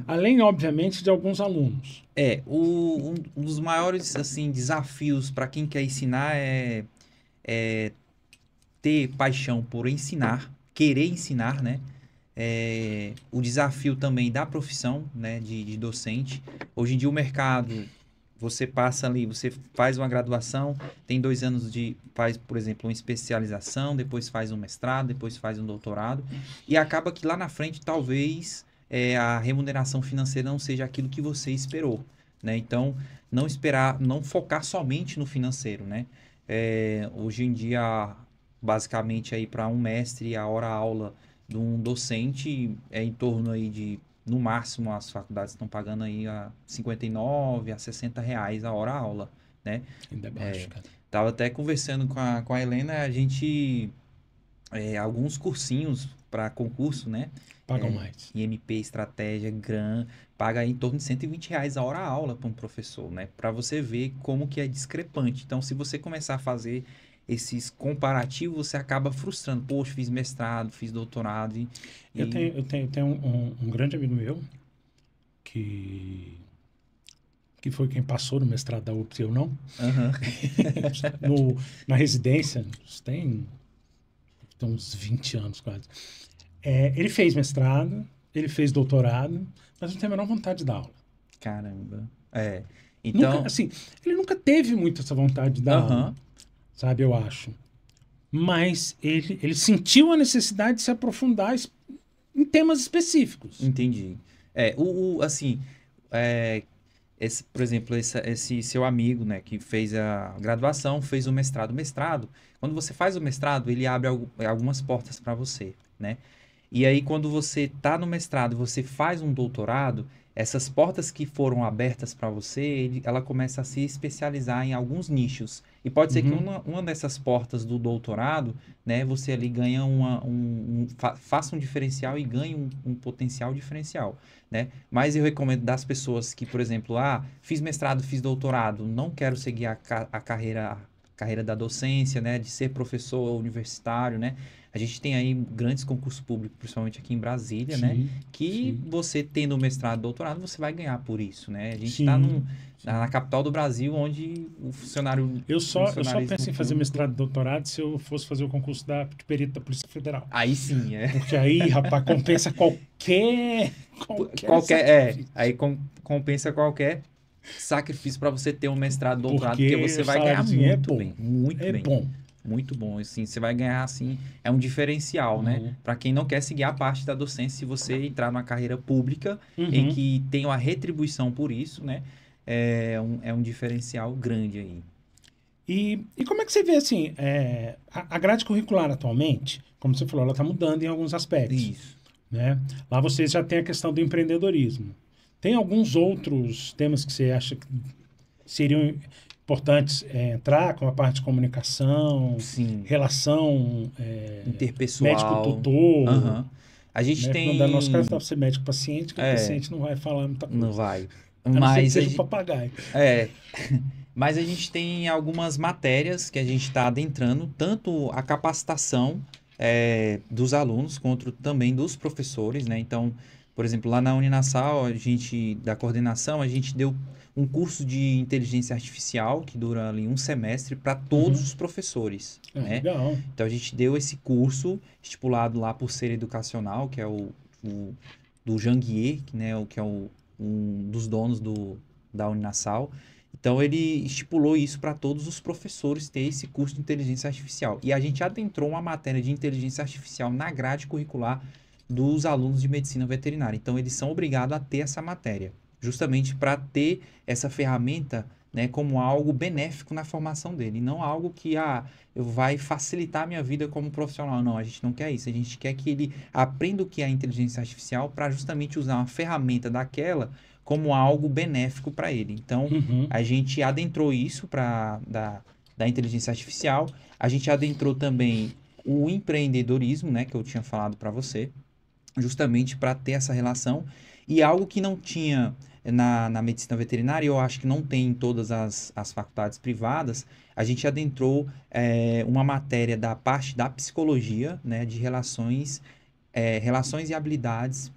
Além, obviamente, de alguns alunos. Um dos maiores assim, desafios para quem quer ensinar é ter paixão por ensinar, querer ensinar, né? O desafio também da profissão, né, de docente. Hoje em dia o mercado, você passa ali, você faz uma graduação, tem 2 anos faz, por exemplo, uma especialização, depois faz um mestrado, depois faz um doutorado, e acaba que lá na frente, talvez, a remuneração financeira não seja aquilo que você esperou, né? Então, não focar somente no financeiro, né? Hoje em dia, basicamente, aí para um mestre, a hora-aula de um docente é em torno aí de, no máximo, as faculdades estão pagando aí a R$59 a R$60 a hora-aula, né? Ainda é baixo, cara. Tava até conversando com a Helena, a gente... alguns cursinhos para concurso, né? Pagam mais. IMP, Estratégia, GRAM, paga aí em torno de R$120 a hora-aula para um professor, né? Para você ver como que é discrepante. Então, se você começar a fazer esses comparativos, você acaba frustrando. Poxa, fiz mestrado, fiz doutorado. Eu tenho um grande amigo meu que foi quem passou no mestrado da UPS, eu não. Na residência, tem uns 20 anos quase. Ele fez mestrado, ele fez doutorado, mas não tem a menor vontade de dar aula. Caramba. Então... ele nunca teve muito essa vontade de dar aula, sabe, eu acho. Mas ele sentiu a necessidade de se aprofundar em temas específicos. Entendi. Por exemplo, esse seu amigo, né, que fez a graduação, fez o mestrado. O mestrado, quando você faz o mestrado, ele abre algumas portas para você, né? E aí, quando você está no mestrado, você faz um doutorado, essas portas que foram abertas para você, ela começa a se especializar em alguns nichos. E pode ser que uma dessas portas do doutorado, né, você ali ganha faça um diferencial e ganhe um potencial diferencial, né? Mas eu recomendo das pessoas que, por exemplo, fiz mestrado, fiz doutorado, não quero seguir a carreira da docência, né, de ser professor universitário, né? A gente tem aí grandes concursos públicos, principalmente aqui em Brasília, né? Que você tendo mestrado e doutorado, você vai ganhar por isso, né? A gente está na capital do Brasil, onde o funcionário... Eu só penso em fazer mestrado e doutorado se eu fosse fazer o concurso de perito da Polícia Federal. Aí sim, Porque aí, rapaz, compensa qualquer aí compensa qualquer sacrifício para você ter um mestrado, doutorado, porque você vai ganhar muito bem. Muito bem. Bom. Muito bom, assim, você vai ganhar, assim, é um diferencial, né? Para quem não quer seguir a parte da docência, se você entrar numa carreira pública em que tem uma retribuição por isso, né? É um diferencial grande aí. E como é que você vê, assim, a grade curricular atualmente, como você falou, ela está mudando em alguns aspectos. Isso. Né? Lá você já tem a questão do empreendedorismo. Tem alguns outros temas que você acha que seriam importantes entrar, como a parte de comunicação, sim, relação interpessoal, médico-tutor. A gente Né? No nosso caso, dá tem. pra ser médico-paciente, que o É, paciente não vai falar muita não coisa. vai. A não ser que Mas a seja um gente, papagaio. é, mas a gente tem algumas matérias que a gente está adentrando, tanto a capacitação dos alunos, quanto também dos professores, né? Então, por exemplo, lá na Uninasal, da coordenação, a gente deu um curso de inteligência artificial que dura ali um semestre para todos Uhum. os professores, Ah, né? legal. Então, a gente deu esse curso estipulado lá por Ser Educacional, que é o do Janguier, que é um dos donos da Uninasal. Então, ele estipulou isso para todos os professores ter esse curso de inteligência artificial. E a gente adentrou uma matéria de inteligência artificial na grade curricular dos alunos de medicina veterinária. Então, eles são obrigados a ter essa matéria, justamente para ter essa ferramenta, né, como algo benéfico na formação dele, e não algo que vai facilitar a minha vida como profissional. Não, a gente não quer isso. A gente quer que ele aprenda o que é a inteligência artificial para justamente usar uma ferramenta daquela como algo benéfico para ele. Então, Uhum. a gente adentrou isso da inteligência artificial. A gente adentrou também o empreendedorismo, né, que eu tinha falado para você, justamente para ter essa relação. E algo que não tinha na medicina veterinária, eu acho que não tem em todas as faculdades privadas, a gente adentrou uma matéria da parte da psicologia, né, de relações e habilidades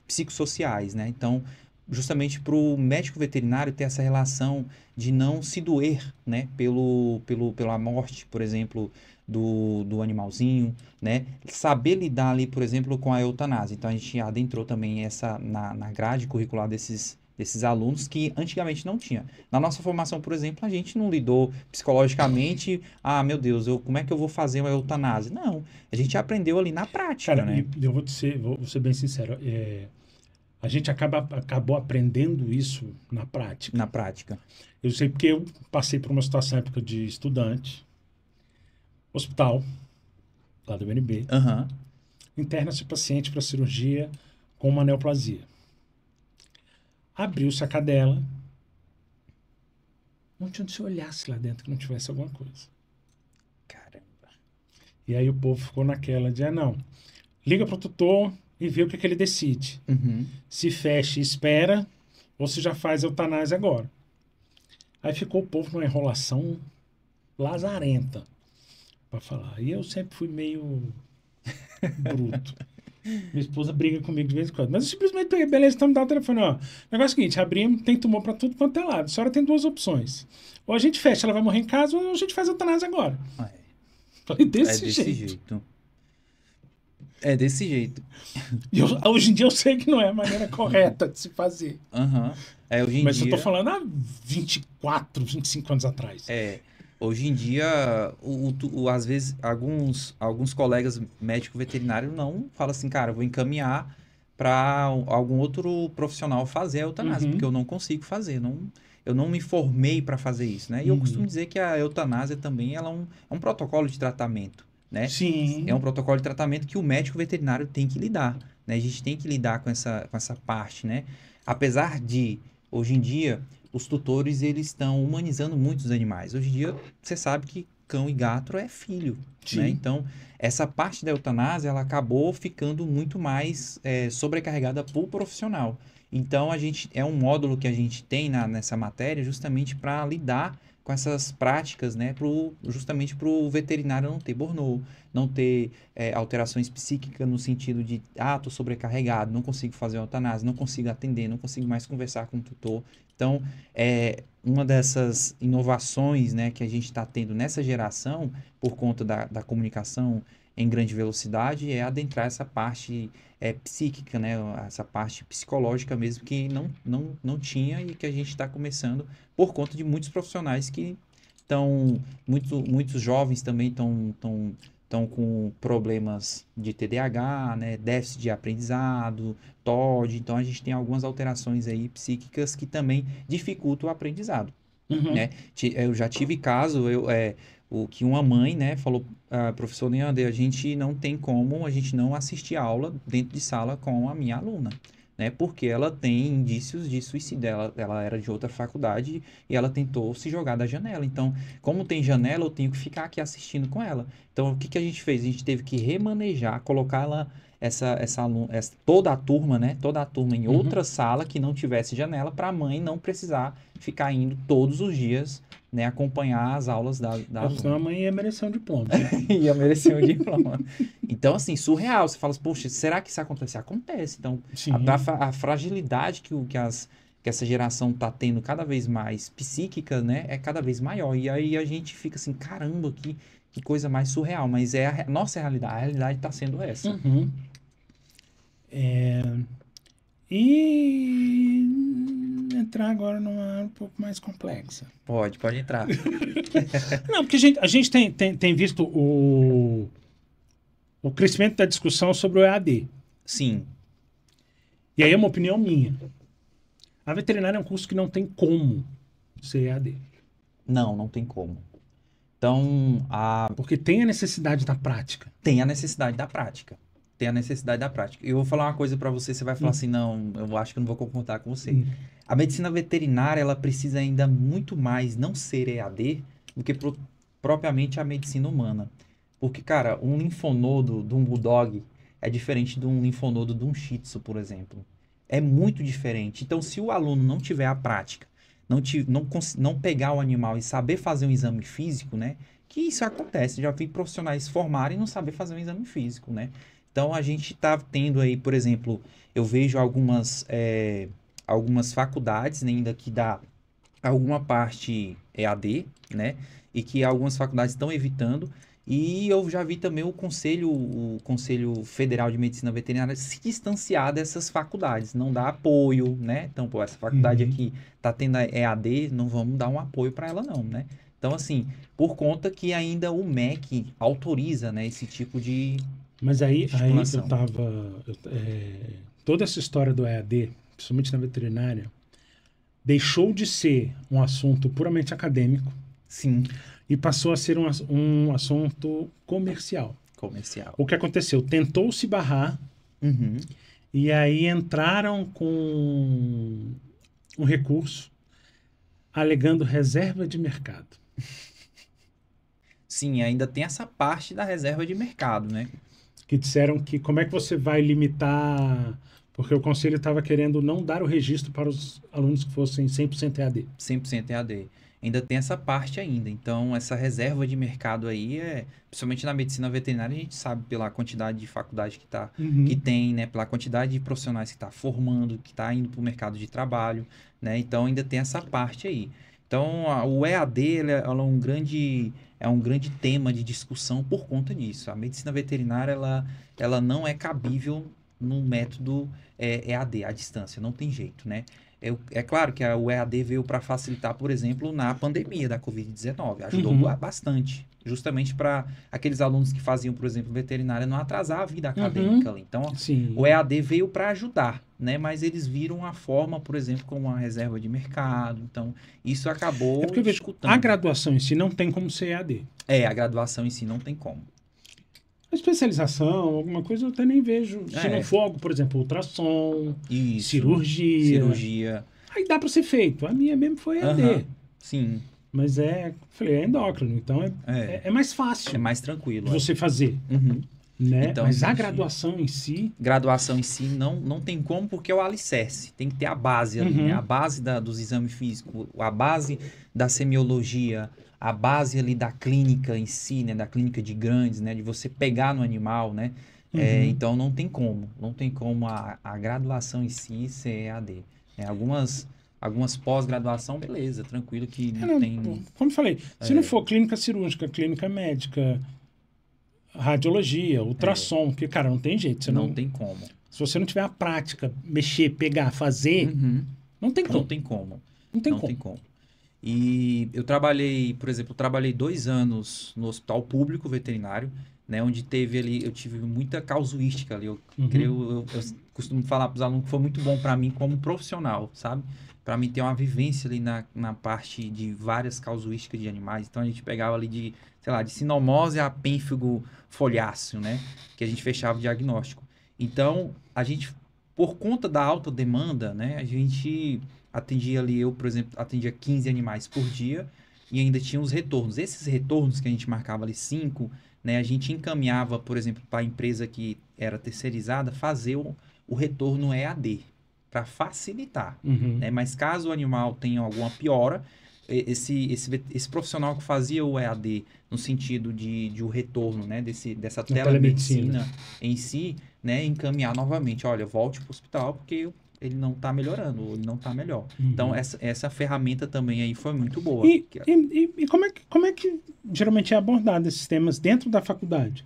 psicossociais, né? Então, justamente para o médico veterinário ter essa relação de não se doer, né, pela morte, por exemplo, do animalzinho, né? Saber lidar ali, por exemplo, com a eutanásia. Então, a gente adentrou também essa na grade curricular desses alunos que antigamente não tinha. Na nossa formação, por exemplo, a gente não lidou psicologicamente, meu Deus, como é que eu vou fazer uma eutanásia? Não, a gente aprendeu ali na prática, Cara, né? e eu vou ser bem sincero. A gente acabou aprendendo isso na prática. Na prática. Eu sei porque eu passei por uma situação época de estudante, hospital, lá do UNB, Aham. interna-se o paciente para cirurgia com uma neoplasia. Abriu-se a cadela, não tinha onde se olhasse lá dentro que não tivesse alguma coisa. Caramba. E aí o povo ficou naquela de, não, liga pro tutor e vê o que ele decide. Uhum. Se fecha e espera, ou se já faz eutanásia agora. Aí ficou o povo numa enrolação lazarenta para falar. E eu sempre fui meio bruto. Minha esposa briga comigo de vez em quando. Mas eu simplesmente peguei, beleza, então me dá o telefone, ó. Negócio é o seguinte, abrimos, tem tumor para tudo quanto é lado. A senhora tem duas opções. Ou a gente fecha, ela vai morrer em casa, ou a gente faz eutanásia agora. Falei, desse jeito. É desse jeito. E hoje em dia eu sei que não é a maneira correta de se fazer. Uhum. Hoje em Mas dia, eu tô falando há 24, 25 anos atrás. hoje em dia, às vezes, alguns colegas médico veterinário não falam assim, cara, eu vou encaminhar para algum outro profissional fazer a eutanásia, porque eu não consigo fazer, eu não me formei para fazer isso, né? E eu costumo dizer que a eutanásia também ela é um protocolo de tratamento, né? Sim. É um protocolo de tratamento que o médico veterinário tem que lidar, né? A gente tem que lidar com essa parte, né? Apesar de, hoje em dia, os tutores eles estão humanizando muito os animais. Hoje em dia, você sabe que cão e gato é filho, Sim. né? Então, essa parte da eutanásia, ela acabou ficando muito mais sobrecarregada para o profissional. Então, é um módulo que a gente tem nessa matéria justamente para lidar com essas práticas, né? Justamente para o veterinário não ter burnout, não ter alterações psíquicas no sentido de, tô sobrecarregado, não consigo fazer a eutanásia, não consigo atender, não consigo mais conversar com o tutor. Então, uma dessas inovações, né, que a gente está tendo nessa geração, por conta da comunicação em grande velocidade, é adentrar essa parte psíquica, né, essa parte psicológica mesmo, que não tinha e que a gente está começando por conta de muitos profissionais que muitos jovens também estão com problemas de TDAH, né, déficit de aprendizado, TOD, então a gente tem algumas alterações aí psíquicas que também dificultam o aprendizado, né? Eu já tive caso, que uma mãe, né, falou, professor Neander, a gente não tem como a gente não assistir a aula dentro de sala com a minha aluna, né, porque ela tem indícios de suicídio, ela era de outra faculdade e ela tentou se jogar da janela, então, como tem janela, eu tenho que ficar aqui assistindo com ela. Então, o que a gente fez? A gente teve que remanejar, colocar ela toda a turma, né? Toda a turma em Uhum. outra sala que não tivesse janela para a mãe não precisar ficar indo todos os dias, né? Acompanhar as aulas da Senão a aluna. mãe ia merecer um diploma, né? Ia merecer um diploma. Então, assim, surreal. Você fala assim, poxa, será que isso acontece? Acontece. Então, Sim. a fragilidade que essa geração tá tendo cada vez mais psíquica, né? É cada vez maior. E aí a gente fica assim, caramba, que coisa mais surreal. Mas é a nossa realidade. A realidade tá sendo essa. Uhum. E entrar agora numa área um pouco mais complexa. Pode entrar. Não, porque a gente tem visto o crescimento da discussão sobre o EAD. Sim, E aí é uma opinião minha. A veterinária é um curso que não tem como ser EAD. não tem como. Então, Porque tem a necessidade da prática. tem a necessidade da prática. Tem a necessidade da prática. E eu vou falar uma coisa pra você vai falar assim, não, eu acho que eu não vou concordar com você. A medicina veterinária, ela precisa ainda muito mais não ser EAD do que propriamente a medicina humana. Porque, cara, um linfonodo de um bulldog é diferente de um linfonodo de um shih tzu, por exemplo. É muito diferente. Então, se o aluno não tiver a prática, não pegar o animal e saber fazer um exame físico, né? Que isso acontece. Já vi profissionais formarem e não saber fazer um exame físico, né? Então, a gente está tendo aí, por exemplo, eu vejo algumas faculdades, né, ainda que dá alguma parte EAD, né? E que algumas faculdades estão evitando. E eu já vi também o Conselho Federal de Medicina Veterinária se distanciar dessas faculdades, não dá apoio, né? Então, pô, essa faculdade aqui tá tendo a EAD, não vamos dar um apoio para ela não, né? Então, assim, por conta que ainda o MEC autoriza, né, esse tipo de Mas aí eu estipulação. tava. Toda essa história do EAD, principalmente na veterinária, deixou de ser um assunto puramente acadêmico Sim, e passou a ser um assunto comercial. comercial. O que aconteceu? Tentou-se barrar Uhum. e aí entraram com um recurso alegando reserva de mercado. Sim, ainda tem essa parte da reserva de mercado, né? Que disseram que como é que você vai limitar... Porque o conselho estava querendo não dar o registro para os alunos que fossem 100% EAD. 100% EAD. Ainda tem essa parte ainda. Então, essa reserva de mercado aí principalmente na medicina veterinária, a gente sabe pela quantidade de faculdade que tem, né? Pela quantidade de profissionais que está formando, que está indo para o mercado de trabalho, né? Então, ainda tem essa parte aí. Então, o EAD é um grande tema de discussão por conta disso. A medicina veterinária, ela não é cabível no método EAD, à distância, não tem jeito, né? É claro que o EAD veio para facilitar, por exemplo, na pandemia da Covid-19. Ajudou bastante, justamente para aqueles alunos que faziam, por exemplo, veterinária, não atrasar a vida acadêmica ali. Então, Sim. o EAD veio para ajudar, né? Mas eles viram a forma, por exemplo, como uma reserva de mercado. Então, isso acabou É porque eu vejo, dificultando. a graduação em si não tem como ser EAD. A graduação em si não tem como. A especialização, alguma coisa, eu até nem vejo. Se não for algo, por exemplo, ultrassom, Isso. cirurgia. Aí dá para ser feito. A minha mesmo foi EAD. Aham, sim. Mas falei, é endócrino, então é mais fácil É mais tranquilo. de você fazer. Uhum. Né? Então, Mas a gente, graduação em si. Graduação em si não tem como, porque é o alicerce. Tem que ter a base ali, né? A base dos exames físicos, a base da semiologia, a base ali da clínica em si, né? Da clínica de grandes, né? De você pegar no animal, né? Então não tem como. Não tem como a graduação em si ser EAD. Algumas pós-graduação, beleza, tranquilo que não tem. Como eu falei, se não for clínica cirúrgica, clínica médica, radiologia, ultrassom, porque, cara, não tem jeito. Você não tem como. Se você não tiver a prática, mexer, pegar, fazer, não tem como. Não tem como. Não tem como. E eu trabalhei, por exemplo, 2 anos no hospital público veterinário, né, onde eu tive muita casuística ali. Eu costumo falar para os alunos que foi muito bom para mim como profissional, sabe? Para mim ter uma vivência ali na parte de várias casuísticas de animais. Então a gente pegava ali de sinomose a pênfigo foliáceo, né? Que a gente fechava o diagnóstico. Então, a gente, por conta da alta demanda, né? A gente atendia ali, eu, por exemplo, atendia 15 animais por dia. e ainda tinha os retornos. Esses retornos que a gente marcava ali 5, né, a gente encaminhava, por exemplo, para a empresa que era terceirizada fazer o retorno EAD, para facilitar, Uhum. né? Mas caso o animal tenha alguma piora, esse profissional que fazia o EAD no sentido de o retorno, né, dessa Na telemedicina. telemedicina em si, né, encaminhar novamente, olha, volte para o hospital porque ele não está melhorando, ou ele não está melhor. Então, Uhum. essa ferramenta também aí foi muito boa. E, e como é que geralmente é abordado esses temas dentro da faculdade?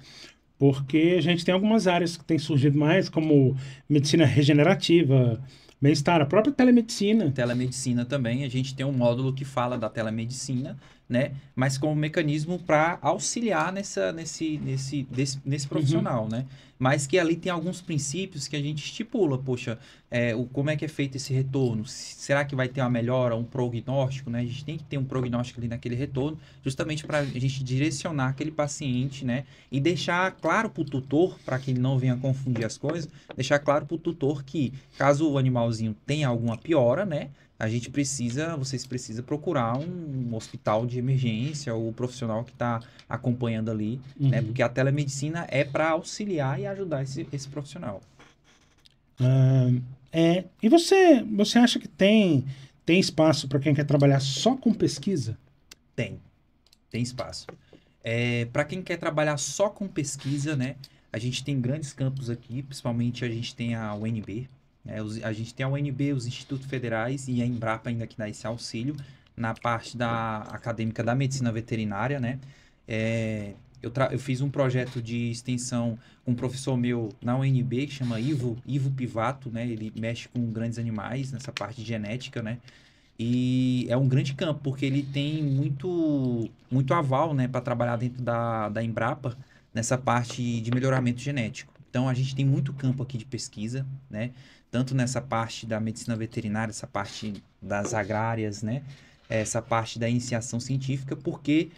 Porque a gente tem algumas áreas que têm surgido mais, como medicina regenerativa, bem-estar, a própria telemedicina. Telemedicina também, a gente tem um módulo que fala da telemedicina, né? Mas como mecanismo para auxiliar nesse Uhum. profissional, né? Mas que ali tem alguns princípios que a gente estipula, poxa, como é que é feito esse retorno? Será que vai ter uma melhora, um prognóstico, né? A gente tem que ter um prognóstico ali naquele retorno, justamente para a gente direcionar aquele paciente, né? E deixar claro para o tutor, para que ele não venha confundir as coisas, deixar claro para o tutor que caso o animalzinho tenha alguma piora, né? Vocês precisam procurar um hospital de emergência ou o profissional que está acompanhando ali, né? Uhum. Porque a telemedicina é para auxiliar e ajudar esse profissional. Ah, e você acha que tem espaço para quem quer trabalhar só com pesquisa? Tem, tem espaço. Para quem quer trabalhar só com pesquisa, né? A gente tem grandes campos aqui, principalmente a gente tem a UNB, né? A gente tem a UNB, os institutos federais e a Embrapa ainda que dá esse auxílio na parte da acadêmica da medicina veterinária, né? Eu fiz um projeto de extensão com um professor meu na UNB que chama Ivo Pivato, né? Ele mexe com grandes animais nessa parte de genética, né? E é um grande campo, porque ele tem muito aval, né, para trabalhar dentro da Embrapa nessa parte de melhoramento genético. Então, a gente tem muito campo aqui de pesquisa, né? Tanto nessa parte da medicina veterinária, essa parte das agrárias, né? Essa parte da iniciação científica, porque,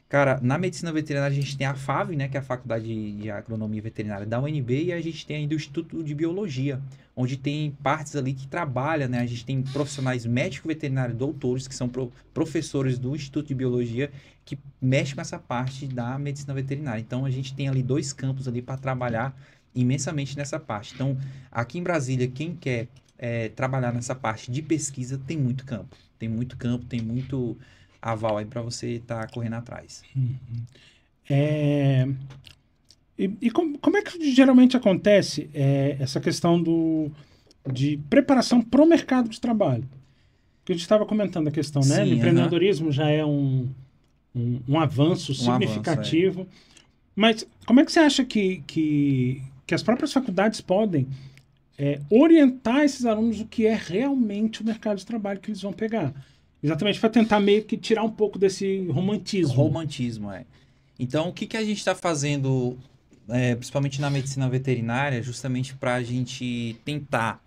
cara, na medicina veterinária a gente tem a FAV, né, que é a Faculdade de Agronomia Veterinária da UNB, e a gente tem ainda o Instituto de Biologia, onde tem partes ali que trabalham, né? A gente tem profissionais médicos veterinários, doutores, que são professores do Instituto de Biologia, que mexem com essa parte da medicina veterinária. Então, a gente tem ali 2 campos ali para trabalhar imensamente nessa parte. Então, aqui em Brasília, quem quer trabalhar nessa parte de pesquisa, tem muito campo. Tem muito campo, tem muito aval aí para você estar correndo atrás. É, e como é que geralmente acontece essa questão de preparação para o mercado de trabalho? Que a gente estava comentando a questão, né? O Sim, aham. empreendedorismo já é um avanço Um avanço, significativo. Mas como é que você acha que as próprias faculdades podem orientar esses alunos o que é realmente o mercado de trabalho que eles vão pegar? Exatamente para tentar meio que tirar um pouco desse romantismo. Romantismo, é. Então, o que que a gente está fazendo, principalmente na medicina veterinária, justamente para a gente tentar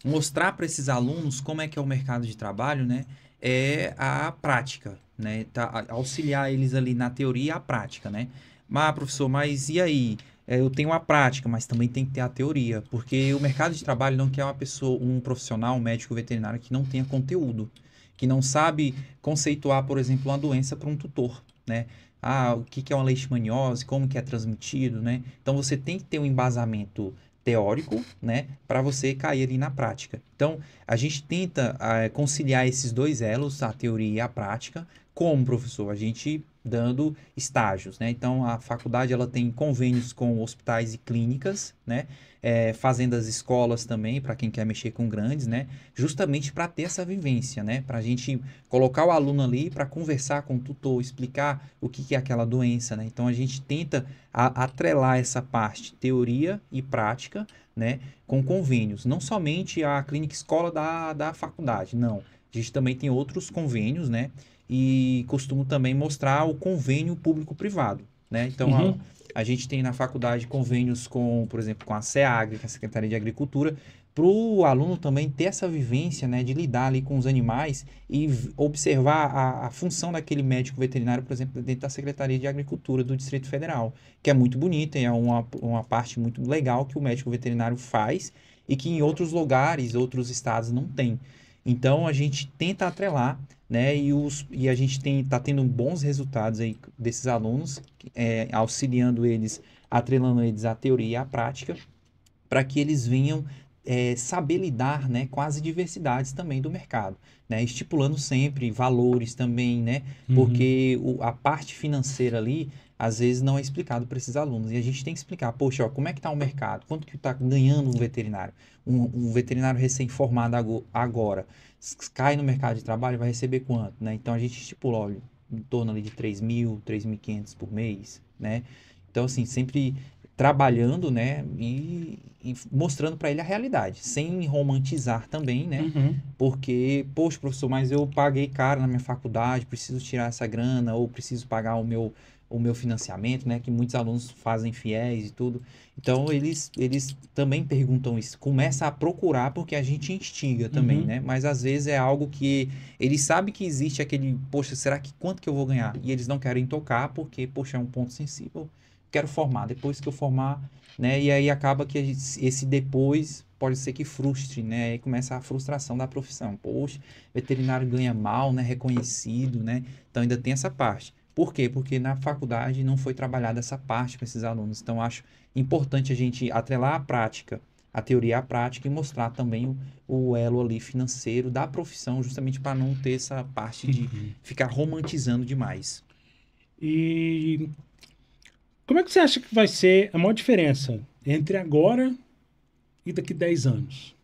mostrar para esses alunos como é que é o mercado de trabalho, né? É a prática, né? Auxiliar eles ali na teoria e a prática, né? Mas, professor, mas e aí? Eu tenho a prática, mas também tem que ter a teoria, porque o mercado de trabalho não quer uma pessoa, um profissional, um médico veterinário que não tenha conteúdo, que não sabe conceituar, por exemplo, uma doença para um tutor, né? Ah, o que que é uma leishmaniose, como que é transmitido, né? Então você tem que ter um embasamento teórico, né, para você cair ali na prática. Então, a gente tenta conciliar esses 2 elos, a teoria e a prática, como professor, a gente dando estágios, né? Então, a faculdade ela tem convênios com hospitais e clínicas, né? Fazendas escolas também, para quem quer mexer com grandes, né? Justamente para ter essa vivência, né? Para a gente colocar o aluno ali para conversar com o tutor, explicar o que que é aquela doença, né? Então, a gente tenta atrelar essa parte, teoria e prática, né? Com convênios. Não somente a clínica escola da faculdade, não. A gente também tem outros convênios, né? E costumo também mostrar o convênio público-privado, né? Então, Uhum. a gente tem na faculdade convênios com, por exemplo, com a SEAGRE, que é a Secretaria de Agricultura, para o aluno também ter essa vivência, né, de lidar ali com os animais e observar a função daquele médico veterinário, por exemplo, dentro da Secretaria de Agricultura do Distrito Federal, que é muito bonita e é uma parte muito legal que o médico veterinário faz e que em outros lugares, outros estados não tem. Então, a gente tenta atrelar, né? E a gente tá tendo bons resultados aí desses alunos, auxiliando eles, atrelando eles à teoria e à prática, para que eles venham saber lidar, né, com as diversidades também do mercado, né? Estipulando sempre valores também, né? Uhum. Porque a parte financeira ali, às vezes, não é explicado para esses alunos. E a gente tem que explicar, poxa, ó, como é que está o mercado? Quanto que está ganhando um veterinário? Um veterinário recém-formado agora, cai no mercado de trabalho, vai receber quanto, né? Então, a gente estipula, olha, em torno ali de 3.000, 3.500 por mês, né? Então, assim, sempre trabalhando, né, e mostrando para ele a realidade, sem romantizar também, né, Uhum. porque, poxa, professor, mas eu paguei caro na minha faculdade, preciso tirar essa grana, ou preciso pagar o meu financiamento, né, que muitos alunos fazem fiéis e tudo. Então, eles também perguntam isso, começa a procurar porque a gente instiga também, Uhum. né, mas às vezes é algo que eles sabem que existe aquele, poxa, será que quanto que eu vou ganhar? E eles não querem tocar porque, poxa, é um ponto sensível, quero formar, depois que eu formar, né? E aí acaba que esse depois pode ser que frustre, né? Aí começa a frustração da profissão. Poxa, veterinário ganha mal, né? Reconhecido, né? Então ainda tem essa parte. Por quê? Porque na faculdade não foi trabalhada essa parte com esses alunos. Então acho importante a gente atrelar a prática, a teoria à prática e mostrar também o elo ali financeiro da profissão, justamente para não ter essa parte de Uhum. ficar romantizando demais. E como é que você acha que vai ser a maior diferença entre agora e daqui 10 anos?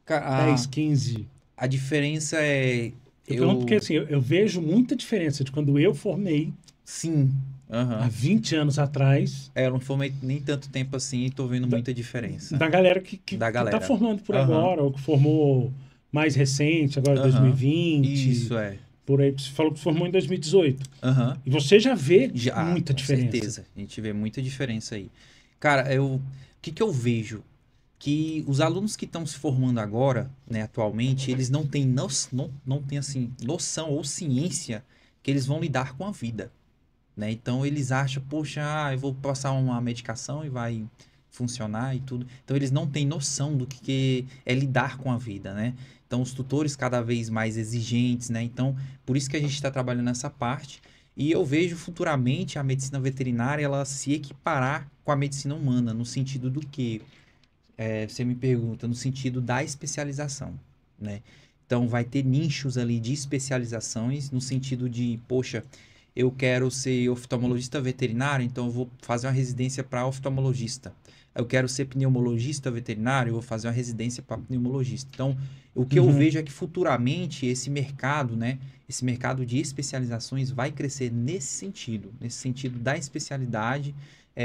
Ca- 10, 15? A diferença é Eu pergunto porque eu assim, eu vejo muita diferença de quando eu formei sim, há aham. 20 anos atrás, Eu não formei nem tanto tempo assim e tô vendo da, muita diferença da galera que, que, da que tá galera. formando por Aham, agora, ou que formou mais recente, agora aham. 2020, Isso é. por aí. Você falou que formou em 2018. Aham. E você já vê Já, muita com diferença. certeza. A gente vê muita diferença aí. Cara, o que que eu vejo? Que os alunos que estão se formando agora, né, atualmente, eles não têm, não têm assim, noção ou ciência que eles vão lidar com a vida. Né? Então eles acham, poxa, eu vou passar uma medicação e vai funcionar e tudo. Então eles não têm noção do que é lidar com a vida, né? Então os tutores cada vez mais exigentes, né? Então por isso que a gente está trabalhando nessa parte. E eu vejo futuramente a medicina veterinária ela se equiparar com a medicina humana, no sentido do que você me pergunta, no sentido da especialização, né? Então vai ter nichos ali de especializações no sentido de, poxa, eu quero ser oftalmologista veterinário, então eu vou fazer uma residência para oftalmologista. Eu quero ser pneumologista veterinário, eu vou fazer uma residência para pneumologista. Então, o que eu Uhum. vejo é que futuramente esse mercado, né, esse mercado de especializações vai crescer nesse sentido da especialidade,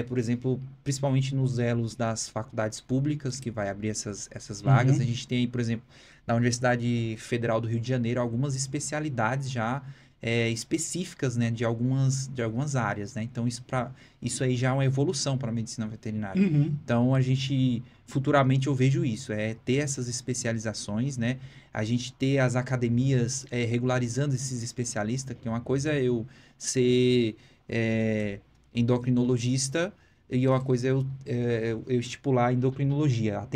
por exemplo, principalmente nos elos das faculdades públicas, que vai abrir essas vagas. A Uhum. gente tem aí, por exemplo, na Universidade Federal do Rio de Janeiro, algumas especialidades já específicas, né, de algumas áreas, né? Então, isso aí já é uma evolução para a medicina veterinária. Uhum. Então, a gente, futuramente, eu vejo isso, ter essas especializações, né? A gente ter as academias regularizando esses especialistas, que uma coisa é eu ser endocrinologista e uma coisa é eu estipular endocrinologia,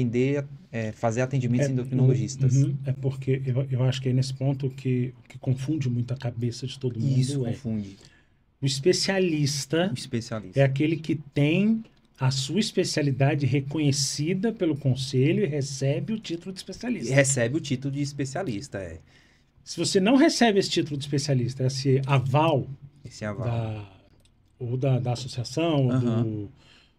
fazer atendimentos endocrinologistas. É porque eu acho que é nesse ponto que o que confunde muito a cabeça de todo E isso mundo é confunde o o especialista é especialista. aquele que tem a sua especialidade reconhecida pelo conselho e recebe o título de E especialista. recebe o título de especialista. Se você não recebe esse título de especialista, esse aval Esse aval. da, ou da associação Aham.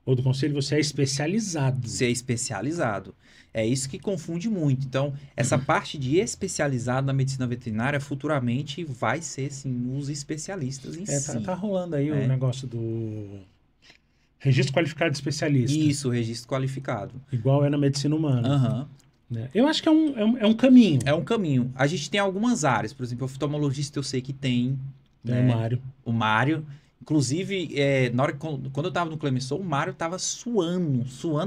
ou do conselho, você é especializado. Ser especializado. É isso que confunde muito. Então, essa parte de especializado na medicina veterinária futuramente vai ser, sim, os especialistas em Tá si, rolando aí o né? negócio do registro qualificado de especialista, Isso, registro qualificado. igual é na medicina humana. Aham. Né? Eu acho que é um caminho. É um caminho. A gente tem algumas áreas, por exemplo, oftalmologista eu sei que tem, Tem o né? Mário. O Mário. Inclusive, na hora quando eu tava no Clemenceau, o Mário tava suando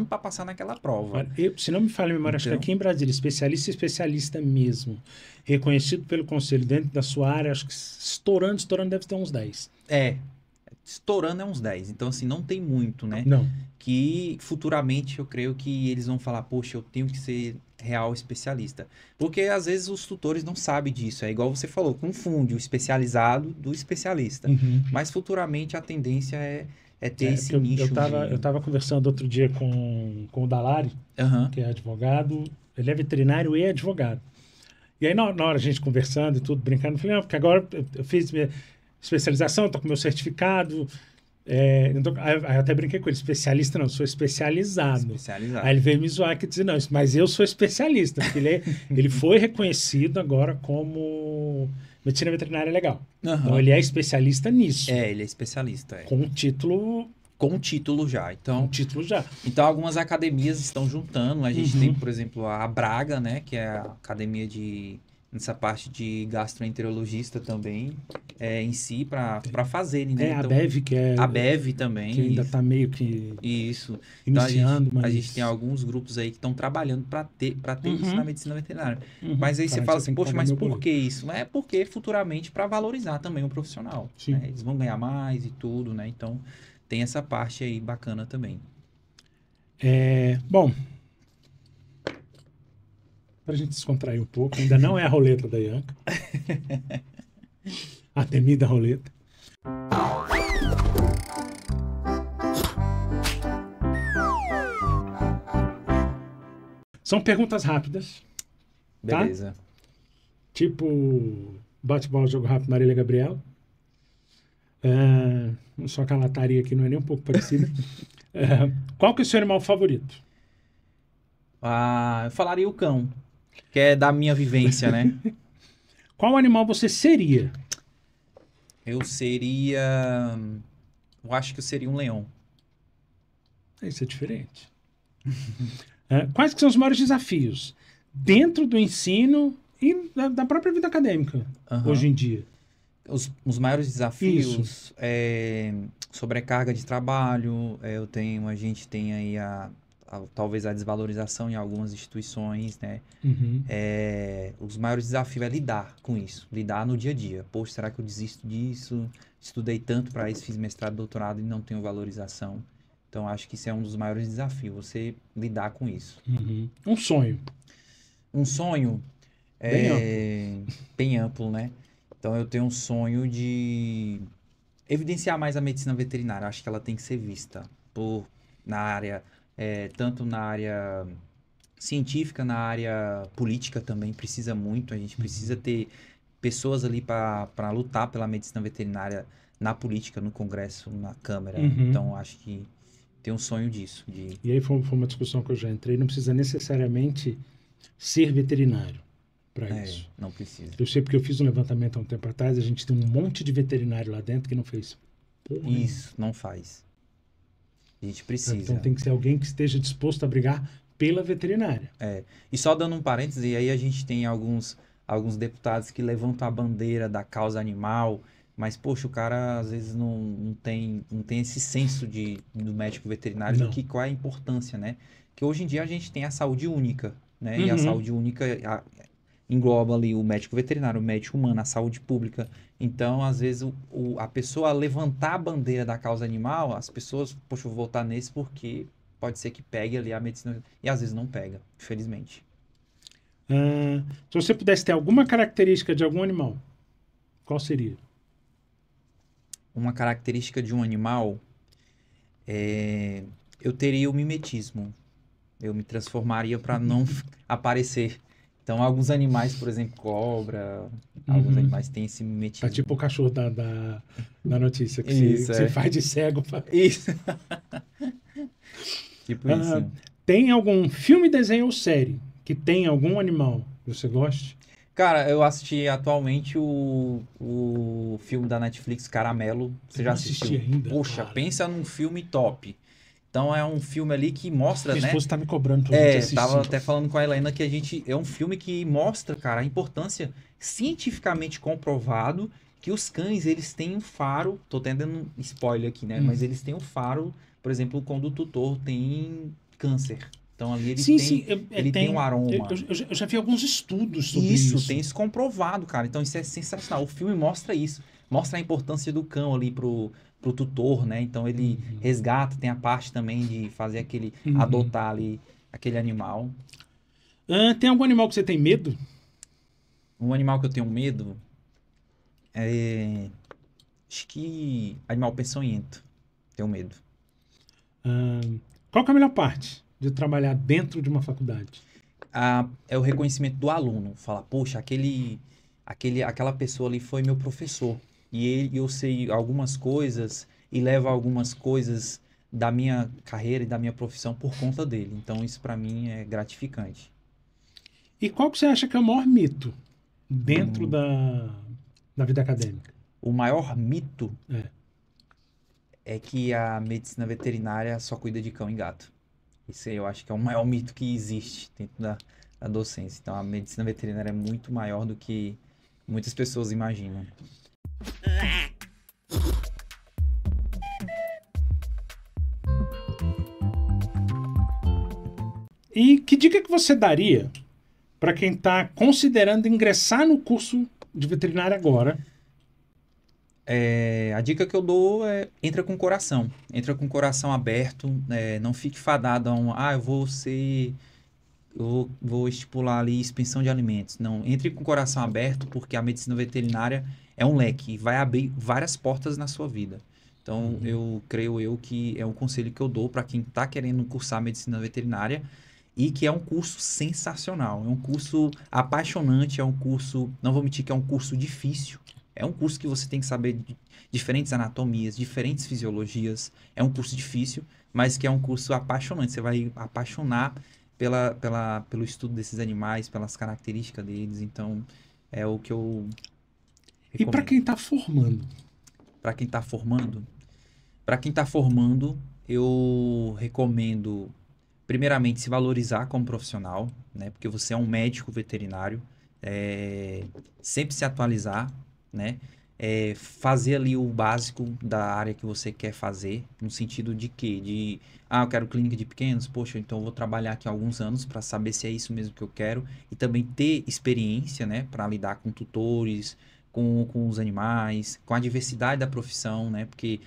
para passar naquela prova. Se não me falha a memória, acho que Então, aqui em Brasília, especialista mesmo, reconhecido pelo conselho dentro da sua área, acho que estourando deve ter uns 10. estourando é uns 10. Então, assim, não tem muito, né? Não. Que futuramente eu creio que eles vão falar, poxa, eu tenho que real especialista. Porque às vezes os tutores não sabem disso. É igual você falou, confunde o especializado do especialista. Uhum. Mas futuramente a tendência é ter esse Porque nicho eu tava conversando outro dia com o Dalari, Aham. que é advogado, ele é veterinário e advogado. E aí, na hora a gente conversando e tudo, brincando, eu falei, não, porque agora eu fiz minha especialização, estou com meu certificado. Aí eu até brinquei com ele, especialista não, sou especializado. Especializado. Aí ele veio me zoar aqui e dizer, não, mas eu sou especialista, porque ele foi reconhecido agora como medicina veterinária legal. Aham. Então ele é especialista nisso, Ele é especialista. com um título Com título já. Então, já. Então, algumas academias estão juntando. A gente Uhum. tem, por exemplo, a Braga, né? Que é a academia nessa parte de gastroenterologista também, em si, para fazerem, né? A Então, Bev, que é a Bev também. que ainda isso. está meio que Isso. Então, iniciando, a mas... gente tem alguns grupos aí que estão trabalhando para ter isso Uhum. na medicina veterinária. Uhum. Mas aí você Cara, fala tem assim, que poxa, pagar mas meu por boleto. que isso? Mas é porque futuramente para valorizar também o profissional. Sim. Né? Eles vão ganhar mais e tudo, né? Então, tem essa parte aí bacana também. Bom, para a gente descontrair um pouco, ainda não é a roleta da Ianca. A temida roleta. São perguntas rápidas, Tá? Beleza. tipo bate-bola, jogo rápido, Marília Gabriela. Só que a lataria aqui não é nem um pouco parecida. Qual que é o seu animal favorito? Eu falaria o cão, que é da minha vivência, né? Qual animal você seria? Eu acho que eu seria um leão. Isso é diferente. Quais que são os maiores desafios dentro do ensino e da própria vida acadêmica Aham. hoje em dia? Os maiores desafios sobrecarga de trabalho, a gente tem aí talvez a desvalorização em algumas instituições, né? Uhum. Os maiores desafios é lidar com isso, lidar no dia a dia. Poxa, será que eu desisto disso? Estudei tanto para isso, fiz mestrado, doutorado e não tenho valorização. Então, acho que isso é um dos maiores desafios, você lidar com isso. Uhum. Um sonho. Um sonho bem amplo, né? Então, eu tenho um sonho de evidenciar mais a medicina veterinária. Acho que ela tem que ser vista na área, tanto na área científica, na área política também precisa muito. A gente precisa ter pessoas ali para lutar pela medicina veterinária na política, no Congresso, na Câmara. Uhum. Então, acho que tem um sonho disso. E aí foi uma discussão que eu já entrei. Não precisa necessariamente ser veterinário para isso. Não precisa. Eu sei porque eu fiz um levantamento há um tempo atrás. A gente tem um monte de veterinário lá dentro que não fez porra nenhuma. Isso, não faz. A gente precisa. Então tem que ser alguém que esteja disposto a brigar pela veterinária. E só dando um parêntese, e aí a gente tem alguns deputados que levantam a bandeira da causa animal, mas, poxa, o cara às vezes não tem esse senso do médico veterinário Não. qual é a importância, né? Que hoje em dia a gente tem a saúde única, né? E a Uhum. saúde única engloba ali o médico veterinário, o médico humano, a saúde pública. Então, às vezes, a pessoa levantar a bandeira da causa animal, as pessoas, poxa, eu vou votar nesse porque pode ser que pegue ali a medicina, e às vezes não pega, infelizmente. Se você pudesse ter alguma característica de algum animal, qual seria? Uma característica de um animal, eu teria o mimetismo. Eu me transformaria para não aparecer. Então, alguns animais, por exemplo, cobra, alguns animais têm esse mimetismo. Tá tipo o cachorro da notícia, que Isso, se faz de cego. Isso. Tipo isso. Tem algum filme, desenho ou série que tem algum animal que você goste? Cara, eu assisti atualmente o filme da Netflix, Caramelo. Você já não assisti assistiu? ainda, Poxa, cara. pensa num filme top. Então é um filme ali que mostra, Minha né? esposa tá me cobrando pra gente assistir. Tava até falando com a Helena que é um filme que mostra, cara, a importância cientificamente comprovado que os cães, eles têm um faro, tô tendo um spoiler aqui, né? Mas eles têm um faro, por exemplo, quando o tutor tem câncer. Então ali ele tem um aroma. Eu já vi alguns estudos sobre isso. Tem isso comprovado, cara. Então isso é sensacional. O filme mostra isso. Mostra a importância do cão ali pro tutor, né? Então ele resgata, tem a parte também de fazer adotar ali aquele animal. Tem algum animal que você tem medo? Um animal que eu tenho medo é... Acho que animal peçonhento. Tenho medo. Qual que é a melhor parte de trabalhar dentro de uma faculdade? É o reconhecimento do aluno. Falar, poxa, aquela pessoa ali foi meu professor. Eu sei algumas coisas e levo algumas coisas da minha carreira e da minha profissão por conta dele. Então, isso para mim é gratificante. E qual que você acha que é o maior mito dentro da vida acadêmica? O maior mito É. é que a medicina veterinária só cuida de cão e gato. Isso aí eu acho que é o maior mito que existe dentro da docência. Então, a medicina veterinária é muito maior do que muitas pessoas imaginam. E que dica que você daria para quem está considerando ingressar no curso de veterinária agora? A dica que eu dou é entra com o coração. Entra com o coração aberto. Não fique fadado a eu vou estipular ali expensão de alimentos. Não, entre com o coração aberto, porque a medicina veterinária é um leque, vai abrir várias portas na sua vida. Então, eu creio que é um conselho que eu dou para quem está querendo cursar medicina veterinária e que é um curso sensacional. É um curso apaixonante, é um curso, não vou mentir que é um curso difícil. É um curso que você tem que saber de diferentes anatomias, diferentes fisiologias. É um curso difícil, mas que é um curso apaixonante. Você vai apaixonar pelo estudo desses animais, pelas características deles. Então, é o que eu recomendo. E para quem está formando? Para quem está formando? Para quem está formando, eu recomendo, primeiramente, se valorizar como profissional, né? Porque você é um médico veterinário. Sempre se atualizar, né? Fazer ali o básico da área que você quer fazer, no sentido de quê? Eu quero clínica de pequenos, poxa, então eu vou trabalhar aqui há alguns anos para saber se é isso mesmo que eu quero e também ter experiência, né, para lidar com tutores, com os animais, com a diversidade da profissão, né, porque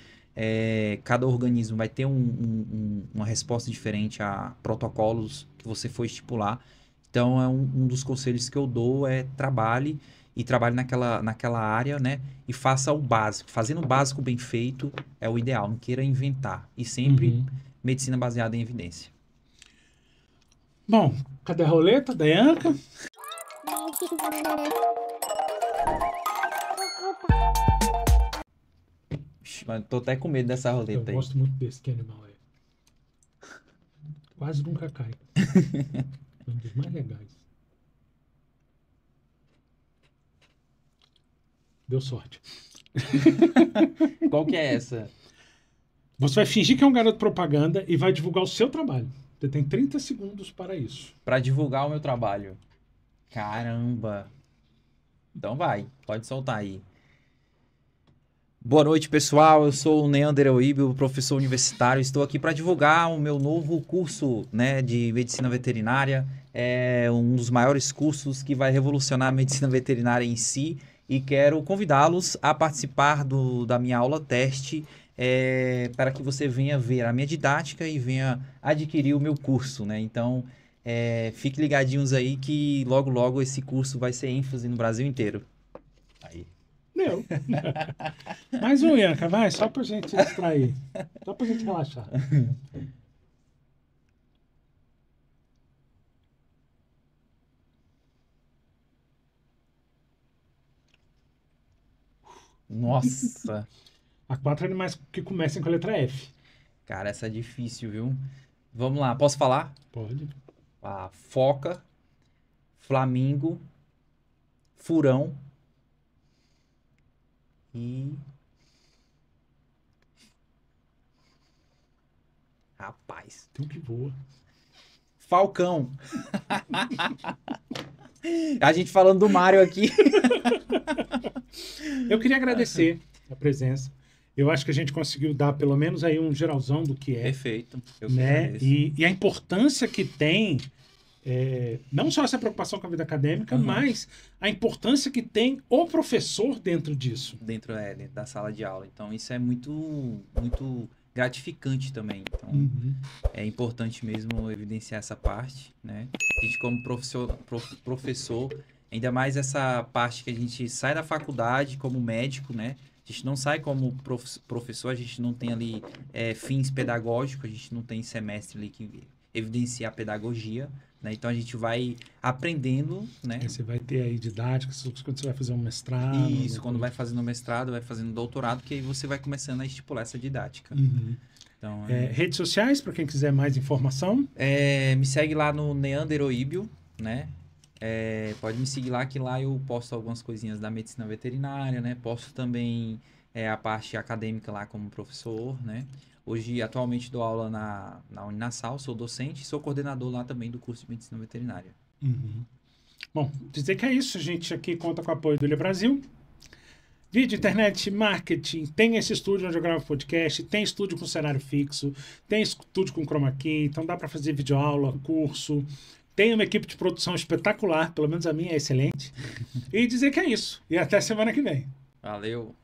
cada organismo vai ter uma resposta diferente a protocolos que você for estipular. Então, um dos conselhos que eu dou é trabalhe naquela área, né? E faça o básico. Fazendo o básico bem feito é o ideal. Não queira inventar. E sempre medicina baseada em evidência. Bom, cadê a roleta da Ianca? Mas tô até com medo dessa roleta aí. Eu gosto muito desse que animal é. Quase nunca cai. Um dos mais legais. Deu sorte. Qual que é essa? Você vai fingir que é um garoto propaganda e vai divulgar o seu trabalho. Você tem 30 segundos para isso. Para divulgar o meu trabalho. Caramba. Então vai, pode soltar aí. Boa noite, pessoal. Eu sou o Neander Eubílio, professor universitário. Estou aqui para divulgar o meu novo curso, né, de medicina veterinária. É um dos maiores cursos que vai revolucionar a medicina veterinária em si. E quero convidá-los a participar da minha aula teste para que você venha ver a minha didática e venha adquirir o meu curso, né? Então, fique ligadinhos aí que logo, logo esse curso vai ser ênfase no Brasil inteiro. Aí. Meu. Mais um, Ianca, vai, só pra gente distrair. Só pra gente relaxar. Nossa. Há 4 animais que começam com a letra F. Cara, essa é difícil, viu? Vamos lá, posso falar? Pode. Foca, flamingo, furão e... Rapaz. Tem um que voa. Falcão. A gente falando do Mário aqui. Eu queria agradecer a presença. Eu acho que a gente conseguiu dar pelo menos aí um geralzão do que é. Perfeito. Né? E a importância que tem, não só essa preocupação com a vida acadêmica, mas a importância que tem o professor dentro disso. Dentro da sala de aula. Então, isso é muito, muito gratificante também. Então, é importante mesmo evidenciar essa parte, né? A gente como professor, ainda mais essa parte que a gente sai da faculdade como médico, né? A gente não sai como professor, a gente não tem ali fins pedagógicos, a gente não tem semestre ali que evidencia a pedagogia, né? Então a gente vai aprendendo, né? Aí você vai ter aí didática, quando você vai fazer um mestrado. Isso, quando vai fazendo mestrado, vai fazendo doutorado, que aí você vai começando a estipular essa didática. Então, redes sociais, para quem quiser mais informação. Me segue lá no Neanderoíbio, né? Pode me seguir lá, que lá eu posto algumas coisinhas da medicina veterinária, né? Posto também a parte acadêmica lá como professor, né? Hoje, atualmente, dou aula na Uninasal, sou docente e sou coordenador lá também do curso de medicina veterinária. Bom, dizer que é isso. A gente aqui conta com o apoio do Ilha Brasil. Vídeo, internet, marketing, tem esse estúdio onde eu gravo podcast, tem estúdio com cenário fixo, tem estúdio com chroma key, então dá para fazer videoaula, curso. Tem uma equipe de produção espetacular, pelo menos a minha é excelente. E dizer que é isso. E até semana que vem. Valeu!